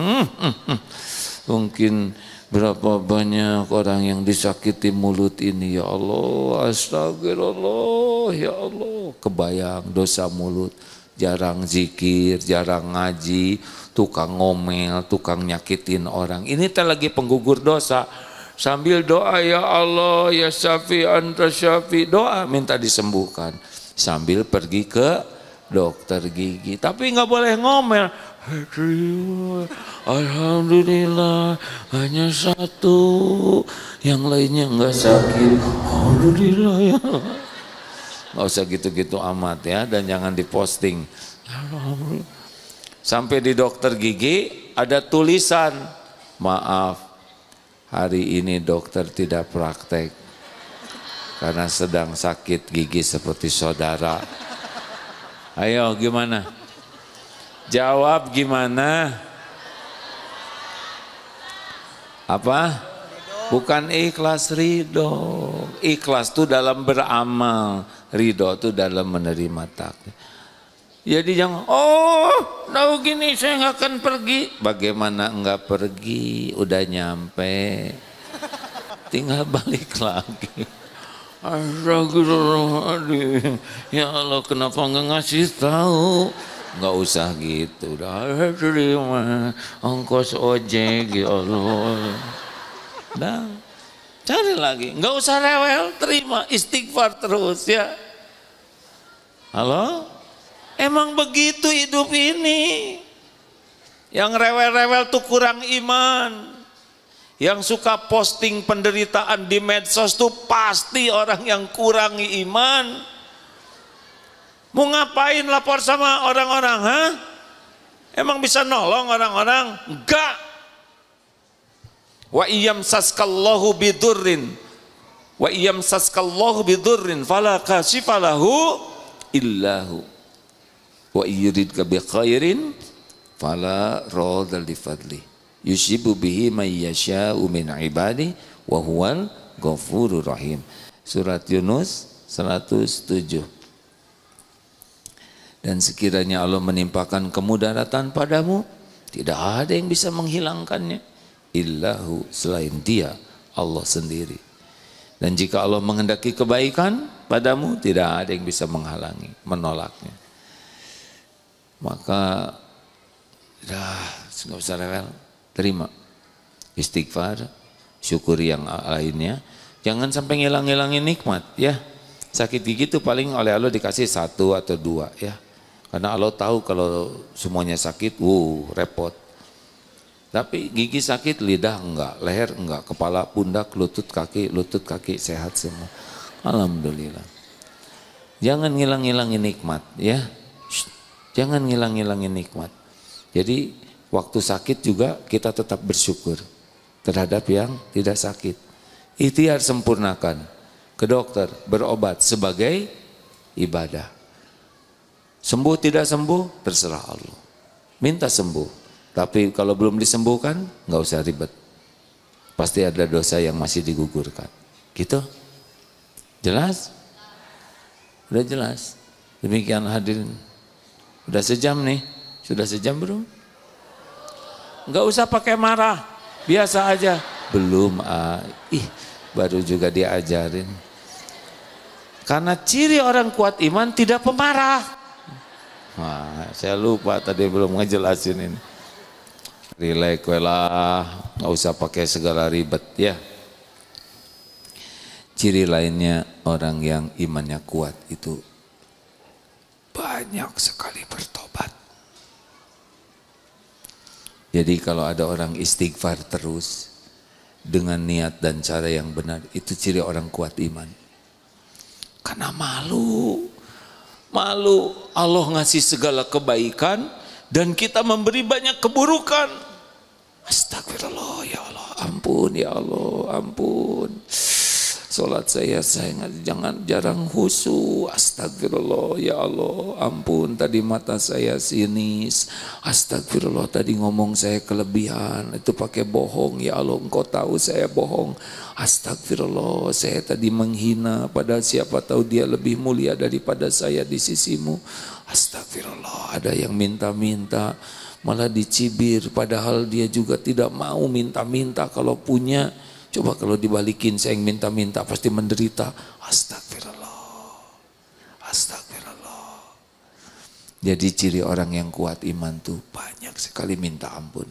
Mungkin berapa banyak orang yang disakiti mulut ini. Ya Allah, astagfirullah. Ya Allah, kebayang dosa mulut. Jarang zikir, jarang ngaji, tukang ngomel, tukang nyakitin orang. Ini lagi penggugur dosa. Sambil doa, ya Allah, ya Syafi, anta Syafi, doa minta disembuhkan. Sambil pergi ke dokter gigi, tapi nggak boleh ngomel. Alhamdulillah, hanya satu, yang lainnya nggak sakit. Alhamdulillah ya. Nggak usah gitu-gitu amat ya, dan jangan diposting. Sampai di dokter gigi ada tulisan, maaf, hari ini dokter tidak praktek karena sedang sakit gigi seperti saudara. Ayo gimana? Jawab gimana? Apa? Bukan ikhlas, ridho. Ikhlas itu dalam beramal, ridho itu dalam menerima takdir. Jadi jangan, oh tahu gini saya nggak akan pergi. Bagaimana nggak pergi? Udah nyampe, tinggal balik lagi. Astagfirullahaladzim, ya Allah kenapa nggak ngasih tahu? Nggak usah gitu, udah terima ongkos ojek ya Allah. Dah, cari lagi, nggak usah rewel, terima istighfar terus ya. Halo? Emang begitu hidup ini. Yang rewel-rewel tuh kurang iman. Yang suka posting penderitaan di medsos tuh pasti orang yang kurang iman. Mau ngapain lapor sama orang-orang, ha? Emang bisa nolong orang-orang? Enggak. Wa iyamsaskallahu bidurrin. Wa iyamsaskallahu bidurrin fala kashifalahu illahu. Wa yuridka bi khairin fala radha li fadli yusibu bihi may yasha'u min ibadi wa huwal ghafurur rahim. Surat Yunus 107. Dan sekiranya Allah menimpakan kemudaratan padamu, tidak ada yang bisa menghilangkannya illahu, selain Dia, Allah sendiri. Dan jika Allah menghendaki kebaikan padamu, tidak ada yang bisa menghalangi, menolaknya. Maka dah nggak usah rewel, terima istighfar, syukuri yang lainnya, jangan sampai ngilang-ngilangin nikmat ya. Sakit gigi itu paling oleh Allah dikasih 1 atau 2 ya, karena Allah tahu kalau semuanya sakit, repot. Tapi gigi sakit, lidah enggak, leher enggak, kepala, pundak, lutut kaki sehat semua, alhamdulillah. Jangan ngilang-ngilangin nikmat ya. Jangan ngilang-ngilangin nikmat. Jadi waktu sakit juga kita tetap bersyukur terhadap yang tidak sakit. Ikhtiar sempurnakan, ke dokter, berobat sebagai ibadah. Sembuh tidak sembuh, terserah Allah. Minta sembuh. Tapi kalau belum disembuhkan, nggak usah ribet. Pasti ada dosa yang masih digugurkan. Gitu? Jelas? Udah jelas. Demikian hadirin. Udah sejam nih, sudah sejam belum? Enggak usah pakai marah, biasa aja. Belum, baru juga diajarin. Karena ciri orang kuat iman tidak pemarah. Wah, saya lupa tadi belum ngejelasin ini. Relax lah, nggak usah pakai segala ribet ya. Ciri lainnya orang yang imannya kuat itu banyak sekali bertobat. Jadi kalau ada orang istighfar terus dengan niat dan cara yang benar, itu ciri orang kuat iman. Karena malu Allah ngasih segala kebaikan dan kita memberi banyak keburukan. Astagfirullah ya Allah, ampun ya Allah, ampun. Salat saya jangan jarang khusyuk. Astagfirullah ya Allah, ampun tadi mata saya sinis. Astagfirullah tadi ngomong saya kelebihan, itu pakai bohong ya Allah, Engkau tahu saya bohong. Astagfirullah saya tadi menghina, padahal siapa tahu dia lebih mulia daripada saya di sisimu. Astagfirullah, ada yang minta-minta malah dicibir, padahal dia juga tidak mau minta-minta kalau punya. Coba kalau dibalikin saya yang minta-minta pasti menderita. Astagfirullah. Astagfirullah. Jadi ciri orang yang kuat iman tuh banyak sekali minta ampun.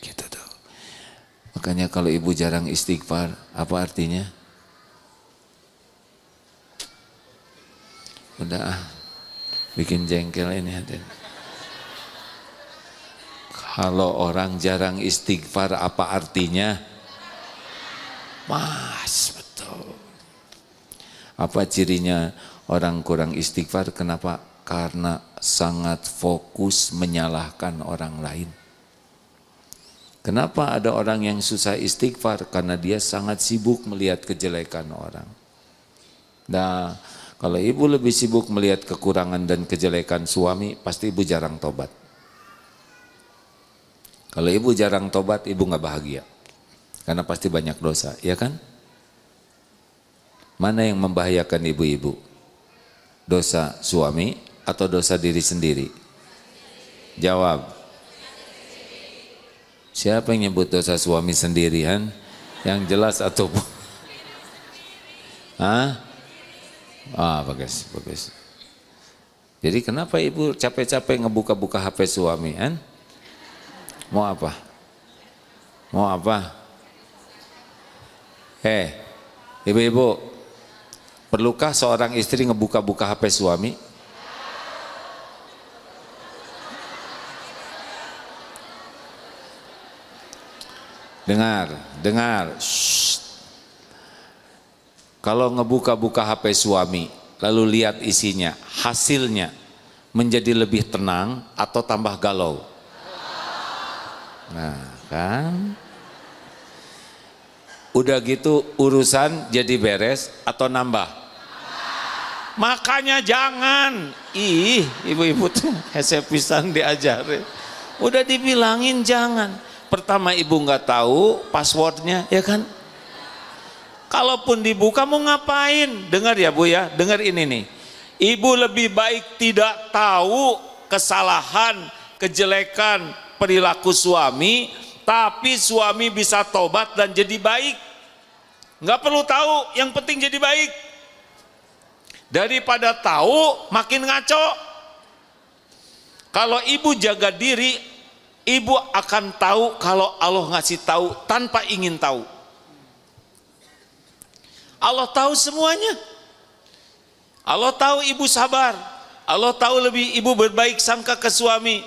Gitu tuh. Makanya kalau ibu jarang istighfar, apa artinya? Udah bikin jengkel ini hadirin. Kalau orang jarang istighfar apa artinya? Mas, betul. Apa cirinya orang kurang istighfar? Kenapa? Karena sangat fokus menyalahkan orang lain. Kenapa ada orang yang susah istighfar? Karena dia sangat sibuk melihat kejelekan orang. Nah, kalau ibu lebih sibuk melihat kekurangan dan kejelekan suami, pasti ibu jarang tobat. Kalau ibu jarang tobat, ibu nggak bahagia. Karena pasti banyak dosa, ya kan? Mana yang membahayakan ibu-ibu? Dosa suami atau dosa diri sendiri? Jawab. Siapa yang nyebut dosa suami sendirian? Yang jelas atau bagus, bagus. Jadi kenapa ibu capek-capek ngebuka-buka HP suami? Mau apa? Mau apa? Ibu-ibu, perlukah seorang istri ngebuka-buka HP suami? Dengar. Shh. Kalau ngebuka-buka HP suami, lalu lihat isinya, hasilnya menjadi lebih tenang atau tambah galau? Nah, kan? Udah gitu urusan jadi beres atau nambah? Makanya jangan. Ibu-ibu tuh hese pisan diajarin. Udah dibilangin jangan. Pertama ibu nggak tahu passwordnya, ya kan? Kalaupun dibuka mau ngapain? Dengar ya Bu ya, dengar ini nih. Ibu lebih baik tidak tahu kesalahan, kejelekan perilaku suami, tapi suami bisa tobat dan jadi baik. Nggak perlu tahu, yang penting jadi baik. Daripada tahu makin ngaco. Kalau ibu jaga diri, ibu akan tahu kalau Allah ngasih tahu tanpa ingin tahu. Allah tahu semuanya. Allah tahu ibu sabar. Allah tahu lebih ibu berbaik sangka ke suami.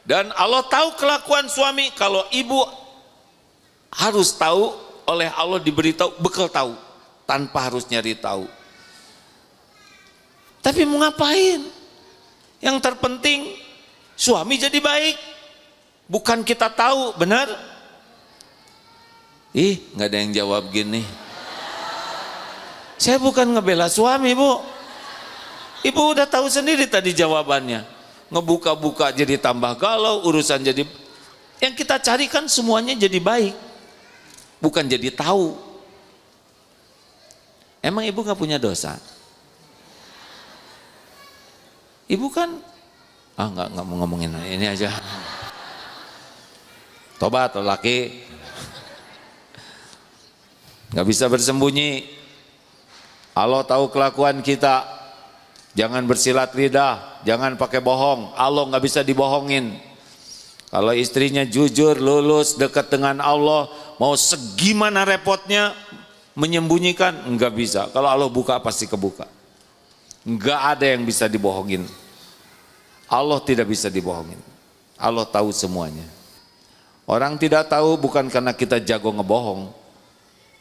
Dan Allah tahu kelakuan suami. Kalau ibu harus tahu, oleh Allah diberitahu, bekal tahu. Tanpa harus nyari tahu. Tapi mau ngapain? Yang terpenting suami jadi baik. Bukan kita tahu, benar? Nggak ada yang jawab gini. Saya bukan ngebela suami, Bu. Ibu udah tahu sendiri tadi jawabannya. Ngebuka-buka jadi tambah galau, urusan jadi... Yang kita cari kan semuanya jadi baik. Bukan jadi tahu. Emang ibu nggak punya dosa? Ibu kan... nggak mau ngomongin ini aja. Tobat laki. Nggak bisa bersembunyi. Allah tahu kelakuan kita. Jangan bersilat lidah, jangan pakai bohong. Allah nggak bisa dibohongin. Kalau istrinya jujur, lulus, dekat dengan Allah, mau segimana repotnya menyembunyikan, nggak bisa. Kalau Allah buka pasti kebuka. Nggak ada yang bisa dibohongin. Allah tidak bisa dibohongin. Allah tahu semuanya. Orang tidak tahu bukan karena kita jago ngebohong,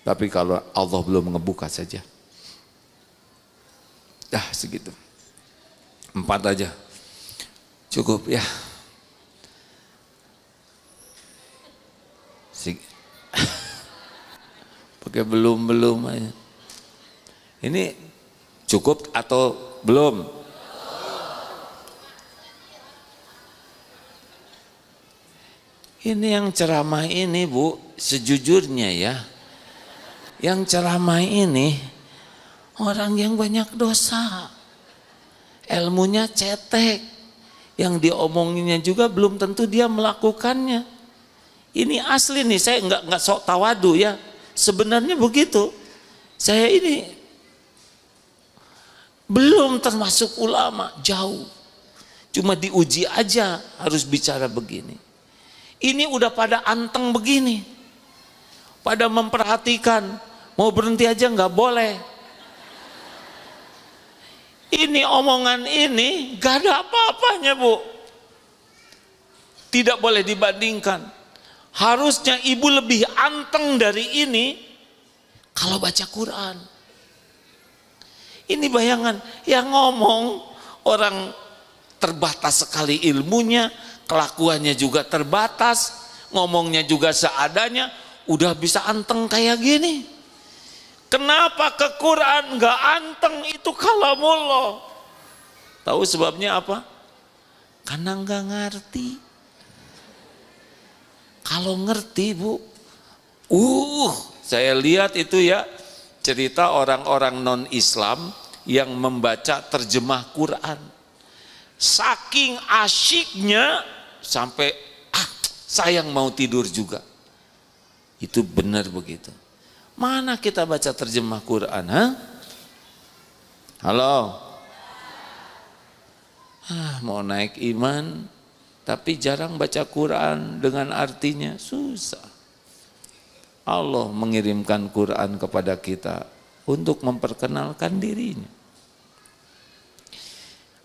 tapi kalau Allah belum ngebuka saja. Dah segitu. 4 aja. Cukup ya. Pakai belum aja. Ini cukup atau belum? Ini yang ceramah ini Bu, sejujurnya ya. Yang ceramah ini orang yang banyak dosa, ilmunya cetek, yang diomonginnya juga belum tentu dia melakukannya. Ini asli nih, saya nggak sok tawadu ya, sebenarnya begitu. Saya ini belum termasuk ulama, jauh, cuma diuji aja harus bicara begini. Ini udah pada anteng begini, pada memperhatikan, mau berhenti aja nggak boleh. Ini omongan ini gak ada apa-apanya Bu. Tidak boleh dibandingkan. Harusnya ibu lebih anteng dari ini kalau baca Quran. Ini bayangan yang ngomong orang terbatas sekali ilmunya, kelakuannya juga terbatas, ngomongnya juga seadanya, udah bisa anteng kayak gini. Kenapa ke Quran nggak anteng? Itu kalamullah. Tahu sebabnya apa? Karena nggak ngerti. Kalau ngerti Bu, saya lihat itu ya cerita orang-orang non-Islam yang membaca terjemah Quran. Saking asyiknya sampai sayang mau tidur juga. Itu benar begitu. Mana kita baca terjemah Quran, ha? Halo? Mau naik iman, tapi jarang baca Quran dengan artinya, susah. Allah mengirimkan Quran kepada kita untuk memperkenalkan dirinya.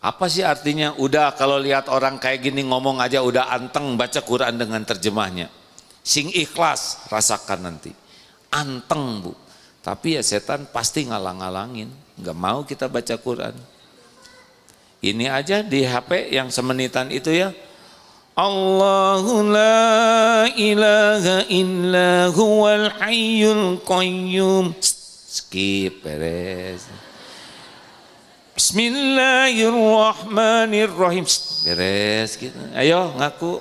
Apa sih artinya? Udah kalau lihat orang kayak gini ngomong aja udah anteng baca Quran dengan terjemahnya. Sing ikhlas, rasakan nanti. Anteng bu. Tapi ya setan pasti ngalang-ngalangin. Gak mau kita baca Quran. Ini aja di HP yang semenitan itu ya. Allahu la ilaha illa huwal hayyul qayyum. Skip, beres. Bismillahirrahmanirrahim. Beres gitu. Ayo ngaku.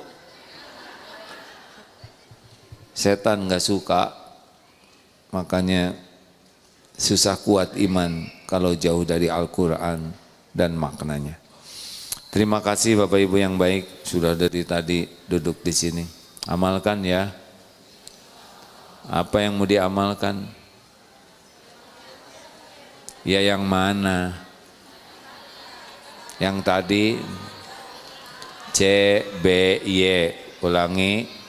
Setan gak suka. Makanya susah kuat iman kalau jauh dari Al-Quran dan maknanya. Terima kasih Bapak Ibu yang baik sudah dari tadi duduk di sini. Amalkan ya. Apa yang mau diamalkan? Ya yang mana? Yang tadi C, B, Y. Ulangi.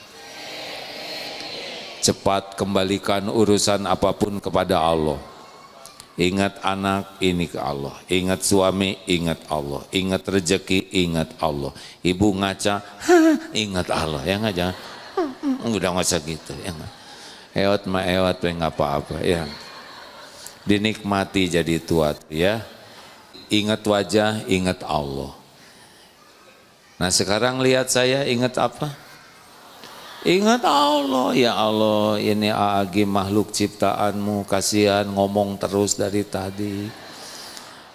Cepat kembalikan urusan apapun kepada Allah. Ingat anak, ini ke Allah. Ingat suami, ingat Allah. Ingat rezeki, ingat Allah. Ibu ngaca, ingat Allah. Ya nggak, jangan. Udah nggak usah gitu. Ya nggak. Ewat mah ewat, nggak apa-apa. Ya. Dinikmati jadi tua. Ya. Ingat wajah, ingat Allah. Nah sekarang lihat saya, ingat apa? Ingat Allah, ya Allah, ini AAG makhluk ciptaanmu, kasihan ngomong terus dari tadi.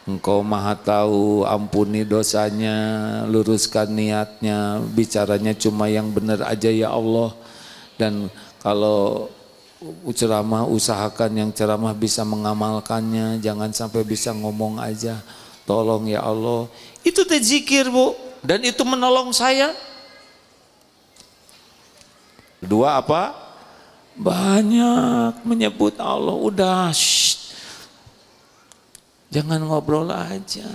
Engkau maha tahu, ampuni dosanya, luruskan niatnya, bicaranya cuma yang benar aja ya Allah. Dan kalau ceramah, usahakan yang ceramah bisa mengamalkannya, jangan sampai bisa ngomong aja. Tolong ya Allah. Itu teh zikir bu, dan itu menolong saya. Kedua apa? Banyak menyebut Allah. Udah, jangan ngobrol aja.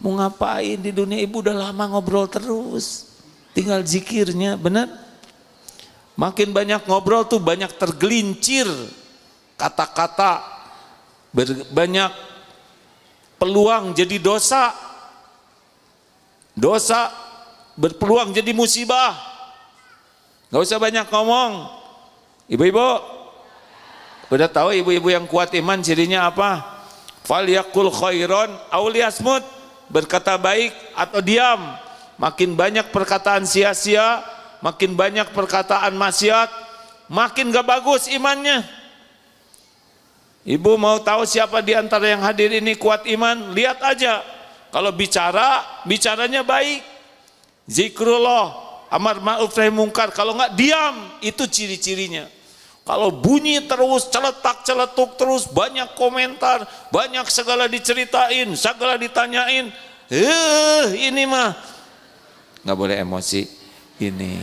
Mau ngapain di dunia ibu udah lama ngobrol terus. Tinggal zikirnya, benar? Makin banyak ngobrol tuh banyak tergelincir kata-kata. Banyak peluang jadi dosa. Dosa berpeluang jadi musibah. Gak usah banyak ngomong. Ibu-ibu, udah tahu ibu-ibu yang kuat iman cirinya apa? Falyakul khairon aw liyasmut, berkata baik atau diam. Makin banyak perkataan sia-sia, makin banyak perkataan maksiat, makin gak bagus imannya. Ibu mau tahu siapa di antara yang hadir ini kuat iman? Lihat aja. Kalau bicara, bicaranya baik. Zikrullah, amar ma'ruf nahi mungkar. Kalau enggak diam, itu ciri-cirinya. Kalau bunyi terus, celetak-celetuk terus, banyak komentar, banyak segala diceritain, segala ditanyain. Ini mah nggak boleh emosi. Ini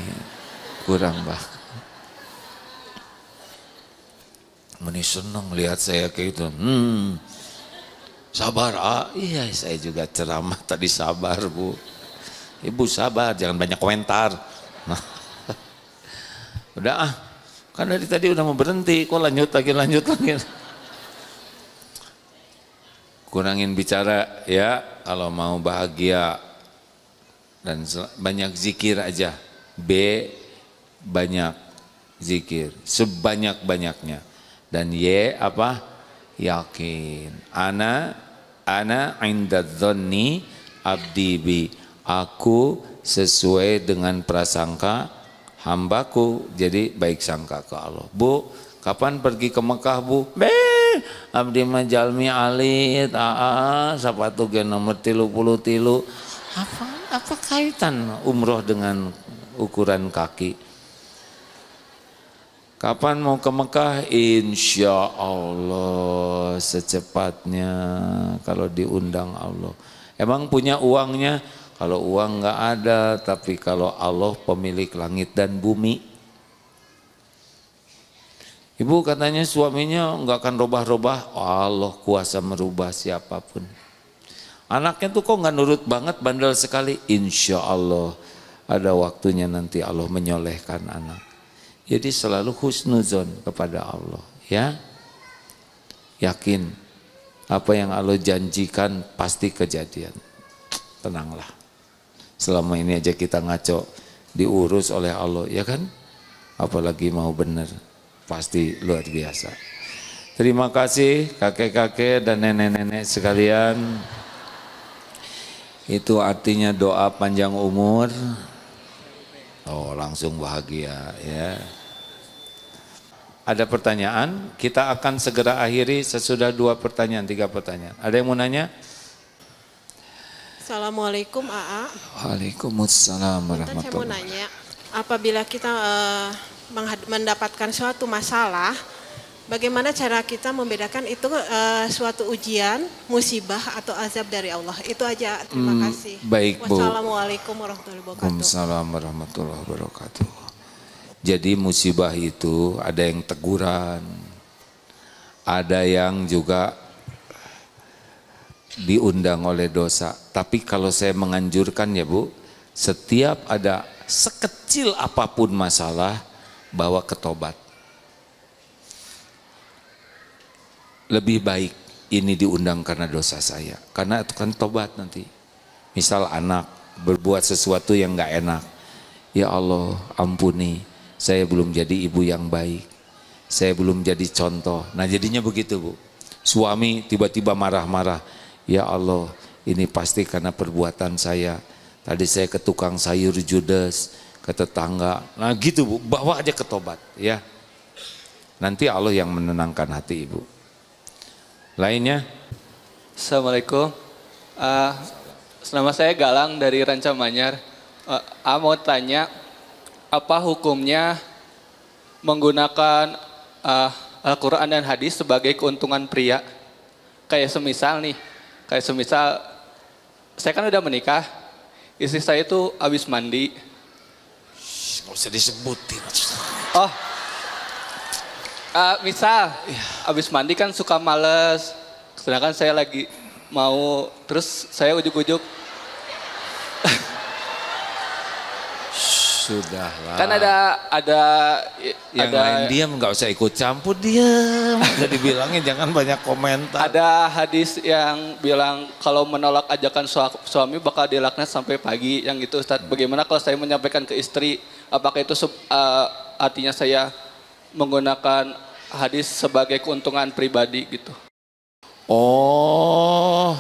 kurang bah. Meni seneng lihat saya kayak itu. Sabar, iya saya juga ceramah tadi sabar bu. Ibu sabar, jangan banyak komentar. Nah, udah kan dari tadi udah mau berhenti, kok lanjut lagi. Kurangin bicara ya, kalau mau bahagia dan banyak zikir aja. B, banyak zikir, sebanyak-banyaknya. Dan Y apa? Yakin. Ana inda dzanni abdi bi. Aku sesuai dengan prasangka hambaku, jadi baik sangka ke Allah. Bu, kapan pergi ke Mekah bu? Abdi mah jalmi alit, sapatu ge nomor 33. Apa kaitan umroh dengan ukuran kaki? Kapan mau ke Mekah? Insya Allah secepatnya kalau diundang Allah. Emang punya uangnya? Kalau uang nggak ada, tapi kalau Allah pemilik langit dan bumi. Ibu katanya suaminya nggak akan robah-robah. Allah kuasa merubah siapapun. Anaknya tuh kok nggak nurut banget, bandel sekali. Insya Allah ada waktunya nanti Allah menyolehkan anak. Jadi selalu husnuzon kepada Allah, ya. Yakin apa yang Allah janjikan pasti kejadian. Tenanglah. Selama ini aja kita ngaco diurus oleh Allah, ya kan? Apalagi mau benar, pasti luar biasa. Terima kasih kakek-kakek dan nenek-nenek sekalian. Itu artinya doa panjang umur. Oh, langsung bahagia, ya. Ada pertanyaan? Kita akan segera akhiri sesudah 2 pertanyaan, 3 pertanyaan. Ada yang mau nanya? Assalamualaikum AA. Waalaikumsalam Saya mau warahmatullahi. nanya, apabila kita mendapatkan suatu masalah, bagaimana cara kita membedakan itu suatu ujian, musibah atau azab dari Allah? Itu aja, terima kasih. Baik, Bu. Wassalamualaikum warahmatullahi wabarakatuh. Waalaikumsalam warahmatullahi wabarakatuh. Jadi musibah itu ada yang teguran, ada yang juga diundang oleh dosa. Tapi kalau saya menganjurkan ya Bu, setiap ada sekecil apapun masalah, bawa ke tobat. Lebih baik ini diundang karena dosa saya, karena itu kan tobat nanti. Misal anak berbuat sesuatu yang gak enak, ya Allah ampuni, saya belum jadi ibu yang baik, saya belum jadi contoh. Nah jadinya begitu Bu. Suami tiba-tiba marah-marah, ya Allah ini pasti karena perbuatan saya. Tadi saya ke tukang sayur judes, ke tetangga. Nah gitu Bu, bawa aja ke tobat ya. Nanti Allah yang menenangkan hati Ibu. Lainnya? Assalamualaikum. Nama saya Galang dari Ranca Manyar. Mau tanya, apa hukumnya menggunakan Al-Quran dan hadis sebagai keuntungan pria? Kayak semisal saya kan udah menikah, istri saya itu habis mandi. Nggak usah disebutin. Oh, misal habis mandi kan suka males, sedangkan saya lagi mau, terus saya ujuk-ujuk. Sudahlah. Kan ada yang lain diam, nggak usah ikut campur, diam. Udah dibilangin jangan banyak komentar. Ada hadis yang bilang kalau menolak ajakan suami bakal dilaknat sampai pagi. Yang itu Ustaz, bagaimana kalau saya menyampaikan ke istri, apakah itu artinya saya menggunakan hadis sebagai keuntungan pribadi gitu? Oh.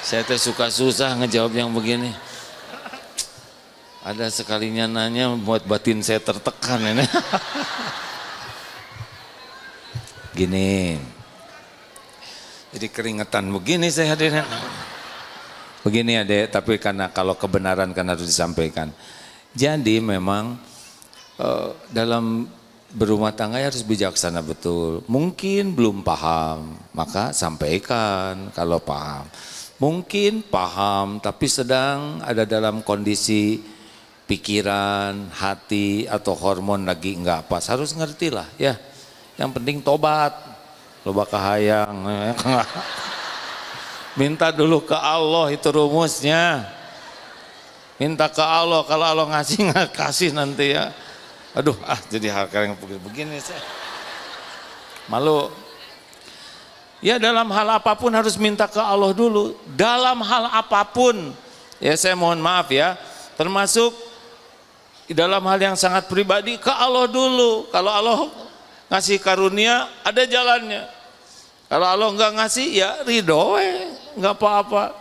Saya tuh suka susah ngejawab yang begini. Ada sekalinya nanya buat batin saya tertekan ini. Gini. Jadi keringetan begini saya hadirin. Begini Adek, tapi karena kalau kebenaran kan harus disampaikan. Jadi memang dalam berumah tangga harus bijaksana betul. Mungkin belum paham, maka sampaikan kalau paham. Mungkin paham, tapi sedang ada dalam kondisi pikiran, hati, atau hormon lagi enggak pas. Harus ngerti lah ya. Yang penting tobat. Loba kahayang. Minta dulu ke Allah, itu rumusnya. Minta ke Allah, kalau Allah ngasih nggak kasih nanti ya. Aduh, jadi hal yang begini saya malu. Ya dalam hal apapun harus minta ke Allah dulu. Dalam hal apapun, ya saya mohon maaf ya, termasuk dalam hal yang sangat pribadi ke Allah dulu. Kalau Allah ngasih karunia, ada jalannya. Kalau Allah nggak ngasih, ya ridho, nggak apa-apa.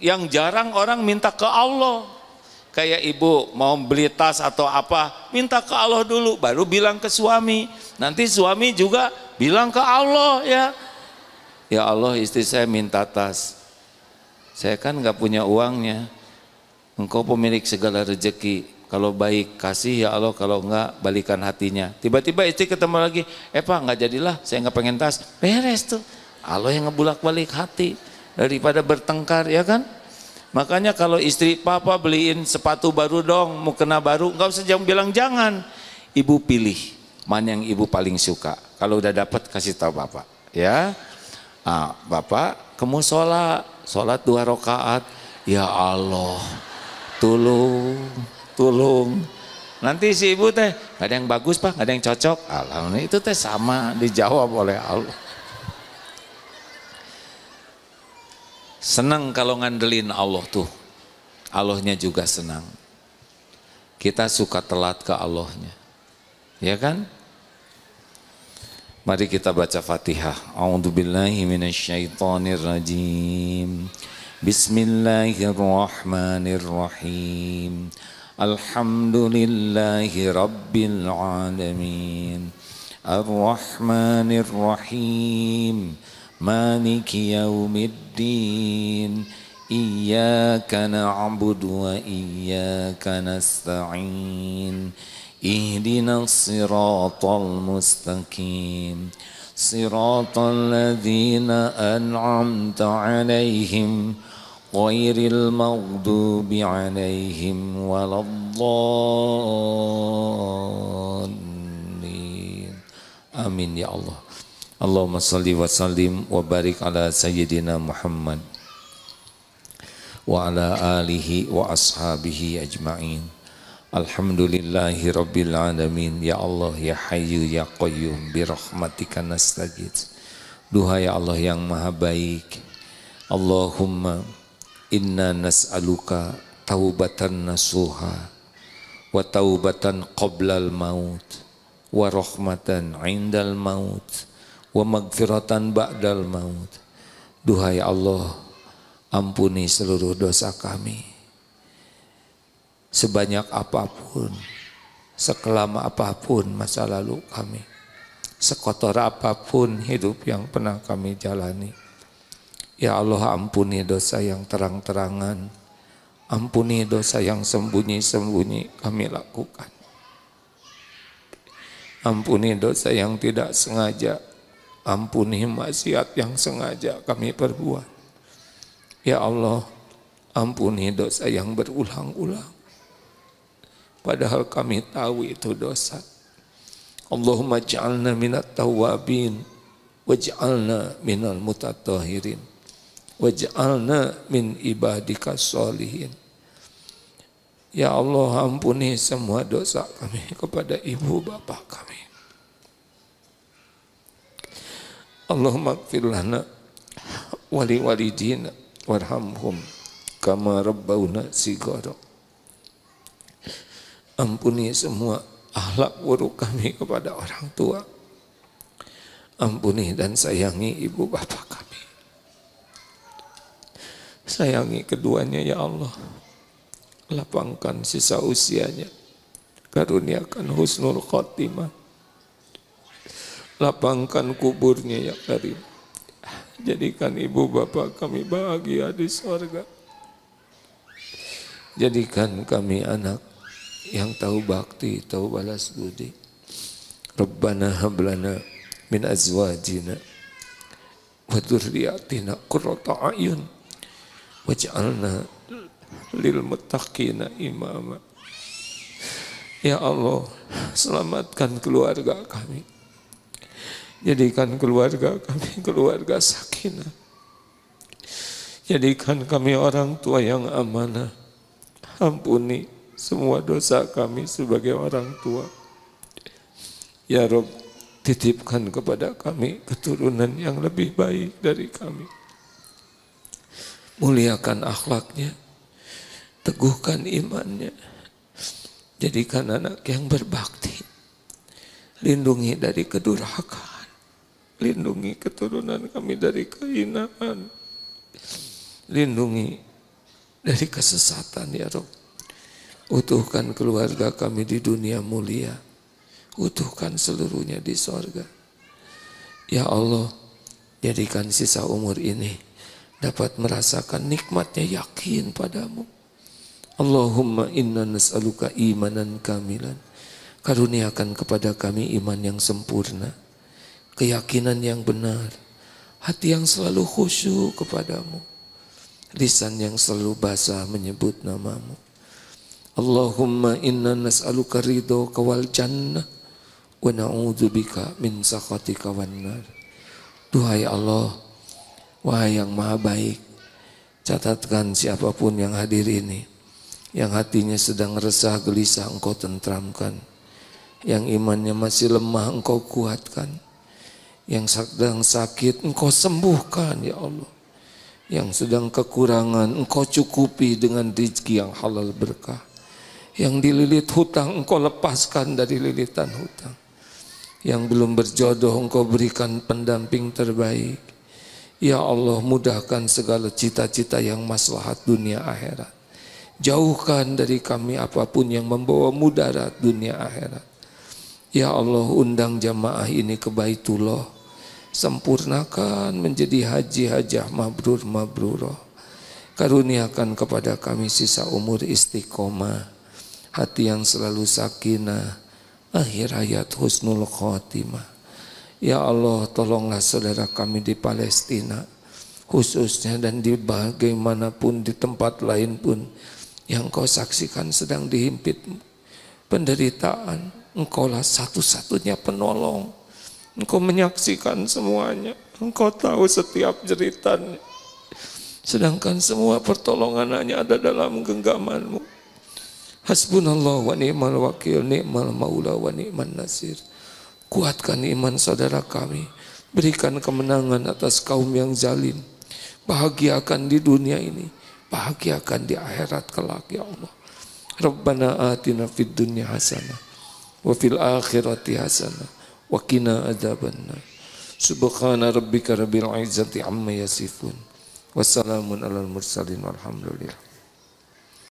Yang jarang orang minta ke Allah. Kayak ibu mau beli tas atau apa, minta ke Allah dulu, baru bilang ke suami. Nanti suami juga bilang ke Allah ya. Ya Allah, istri saya minta tas. Saya kan nggak punya uangnya. Engkau pemilik segala rezeki. Kalau baik kasih ya Allah, kalau enggak balikan hatinya. Tiba-tiba istri ketemu lagi, Pak nggak jadilah, saya nggak pengen tas. Beres tuh. Allah yang ngebulak-balik hati daripada bertengkar, ya kan? Makanya kalau istri, papa beliin sepatu baru dong, mau kena baru, nggak usah bilang jangan. Ibu pilih mana yang ibu paling suka. Kalau udah dapat kasih tahu bapak, ya. Bapak kamu sholat 2 rakaat, ya Allah, tolong. Nanti si ibu teh, gak ada yang bagus pak, gak ada yang cocok. Alhamdulillah itu teh sama dijawab oleh Allah. Senang kalau ngandelin Allah tuh, Allahnya juga senang. Kita suka telat ke Allahnya, ya kan? Mari kita baca Fatihah. A'udzubillahi minasyaitonirrajim. Bismillahirrahmanirrahim. Alhamdulillahi rabbil alamin. Ar-Rahmanir-Rahim. Maliki yaumiddin. Iyyaka na'budu wa iyyaka nasta'in. Ihdinas siratal mustaqim. Siratal ladzina an'amta 'alaihim ghairil maghdubi 'alaihim waladdallin. Amin ya Allah. Allahumma salli wa sallim wa barik ala sayyidina Muhammad wa ala alihi wa ashabihi ajma'in. Alhamdulillahi rabbil alamin. Ya Allah ya Hayyu ya Qayyum bi rahmatika nastaghits. Duha ya Allah yang maha baik. Allahumma inna nas'aluka taubatan nasuha wa taubatan qoblal maut wa rahmatan indal maut wa magfiratan ba'dal maut. Duha ya Allah, ampuni seluruh dosa kami, sebanyak apapun, sekelam apapun masa lalu kami, sekotor apapun hidup yang pernah kami jalani. Ya Allah, ampuni dosa yang terang-terangan, ampuni dosa yang sembunyi-sembunyi kami lakukan, ampuni dosa yang tidak sengaja, ampuni maksiat yang sengaja kami perbuat. Ya Allah, ampuni dosa yang berulang-ulang, padahal kami tahu itu dosa. Allahumma ja'alna minat tawabin, waj'alna minal mutatahhirin, waj'alna min ibadika sholihin. Ya Allah, ampuni semua dosa kami kepada ibu bapak kami. Allahumma ighfir lana wa li walidina warhamhum kama rabbawna shighara. Ampuni semua akhlak buruk kami kepada orang tua. Ampuni dan sayangi ibu bapak kami. Sayangi keduanya ya Allah. Lapangkan sisa usianya. Karuniakan husnul khotimah. Lapangkan kuburnya ya Karim. Jadikan ibu bapak kami bahagia di sorga. Jadikan kami anak yang tahu bakti, tahu balas budi. Rabbana hablana min azwajina wa dzurriyyatina qurrata a'yun waj'alna lil muttaqina imama. Ya Allah, selamatkan keluarga kami. Jadikan keluarga kami keluarga sakinah. Jadikan kami orang tua yang amanah. Ampuni semua dosa kami sebagai orang tua. Ya Rabb, titipkan kepada kami keturunan yang lebih baik dari kami. Muliakan akhlaknya, teguhkan imannya. Jadikan anak yang berbakti. Lindungi dari kedurhakaan. Lindungi keturunan kami dari kehinaan. Lindungi dari kesesatan ya Rabb. Utuhkan keluarga kami di dunia mulia. Utuhkan seluruhnya di sorga. Ya Allah, jadikan sisa umur ini dapat merasakan nikmatnya yakin padamu. Allahumma inna nas'aluka imanan kamilan. Karuniakan kepada kami iman yang sempurna, keyakinan yang benar, hati yang selalu khusyuk kepadamu, lisan yang selalu basah menyebut namamu. Allahumma inna nas'aluka ridhoka wal jannah wa na'udzubika min sakhatika wan nar. Duhai Allah, wahai yang maha baik, catatkan siapapun yang hadir ini, yang hatinya sedang resah gelisah Engkau tentramkan, yang imannya masih lemah Engkau kuatkan, yang sedang sakit Engkau sembuhkan ya Allah, yang sedang kekurangan Engkau cukupi dengan rezeki yang halal berkah, yang dililit hutang Engkau lepaskan dari lilitan hutang, yang belum berjodoh Engkau berikan pendamping terbaik. Ya Allah, mudahkan segala cita-cita yang maslahat dunia akhirat. Jauhkan dari kami apapun yang membawa mudarat dunia akhirat. Ya Allah, undang jamaah ini ke Baitullah, sempurnakan menjadi haji hajah mabrur mabrurah. Karuniakan kepada kami sisa umur istiqomah, hati yang selalu sakinah, akhir hayat husnul khotimah. Ya Allah, tolonglah saudara kami di Palestina khususnya, dan di bagaimanapun di tempat lain pun yang Kau saksikan sedang dihimpit penderitaan. Engkaulah satu-satunya penolong. Engkau menyaksikan semuanya, Engkau tahu setiap jeritannya, sedangkan semua pertolongan hanya ada dalam genggaman-Mu. Hasbunallah wa ni'mal wakil, ni'mal maula wa ni'man nasir. Kuatkan iman saudara kami, berikan kemenangan atas kaum yang zalim, bahagiakan di dunia ini, bahagiakan di akhirat kelak ya Allah. Rabbana atina fid dunya hasanah wa fil akhirati hasanah wa qina adzabannar. Subhana rabbika rabbil izzati amma yasifun. Wassalamun alal mursalin walhamdulillah.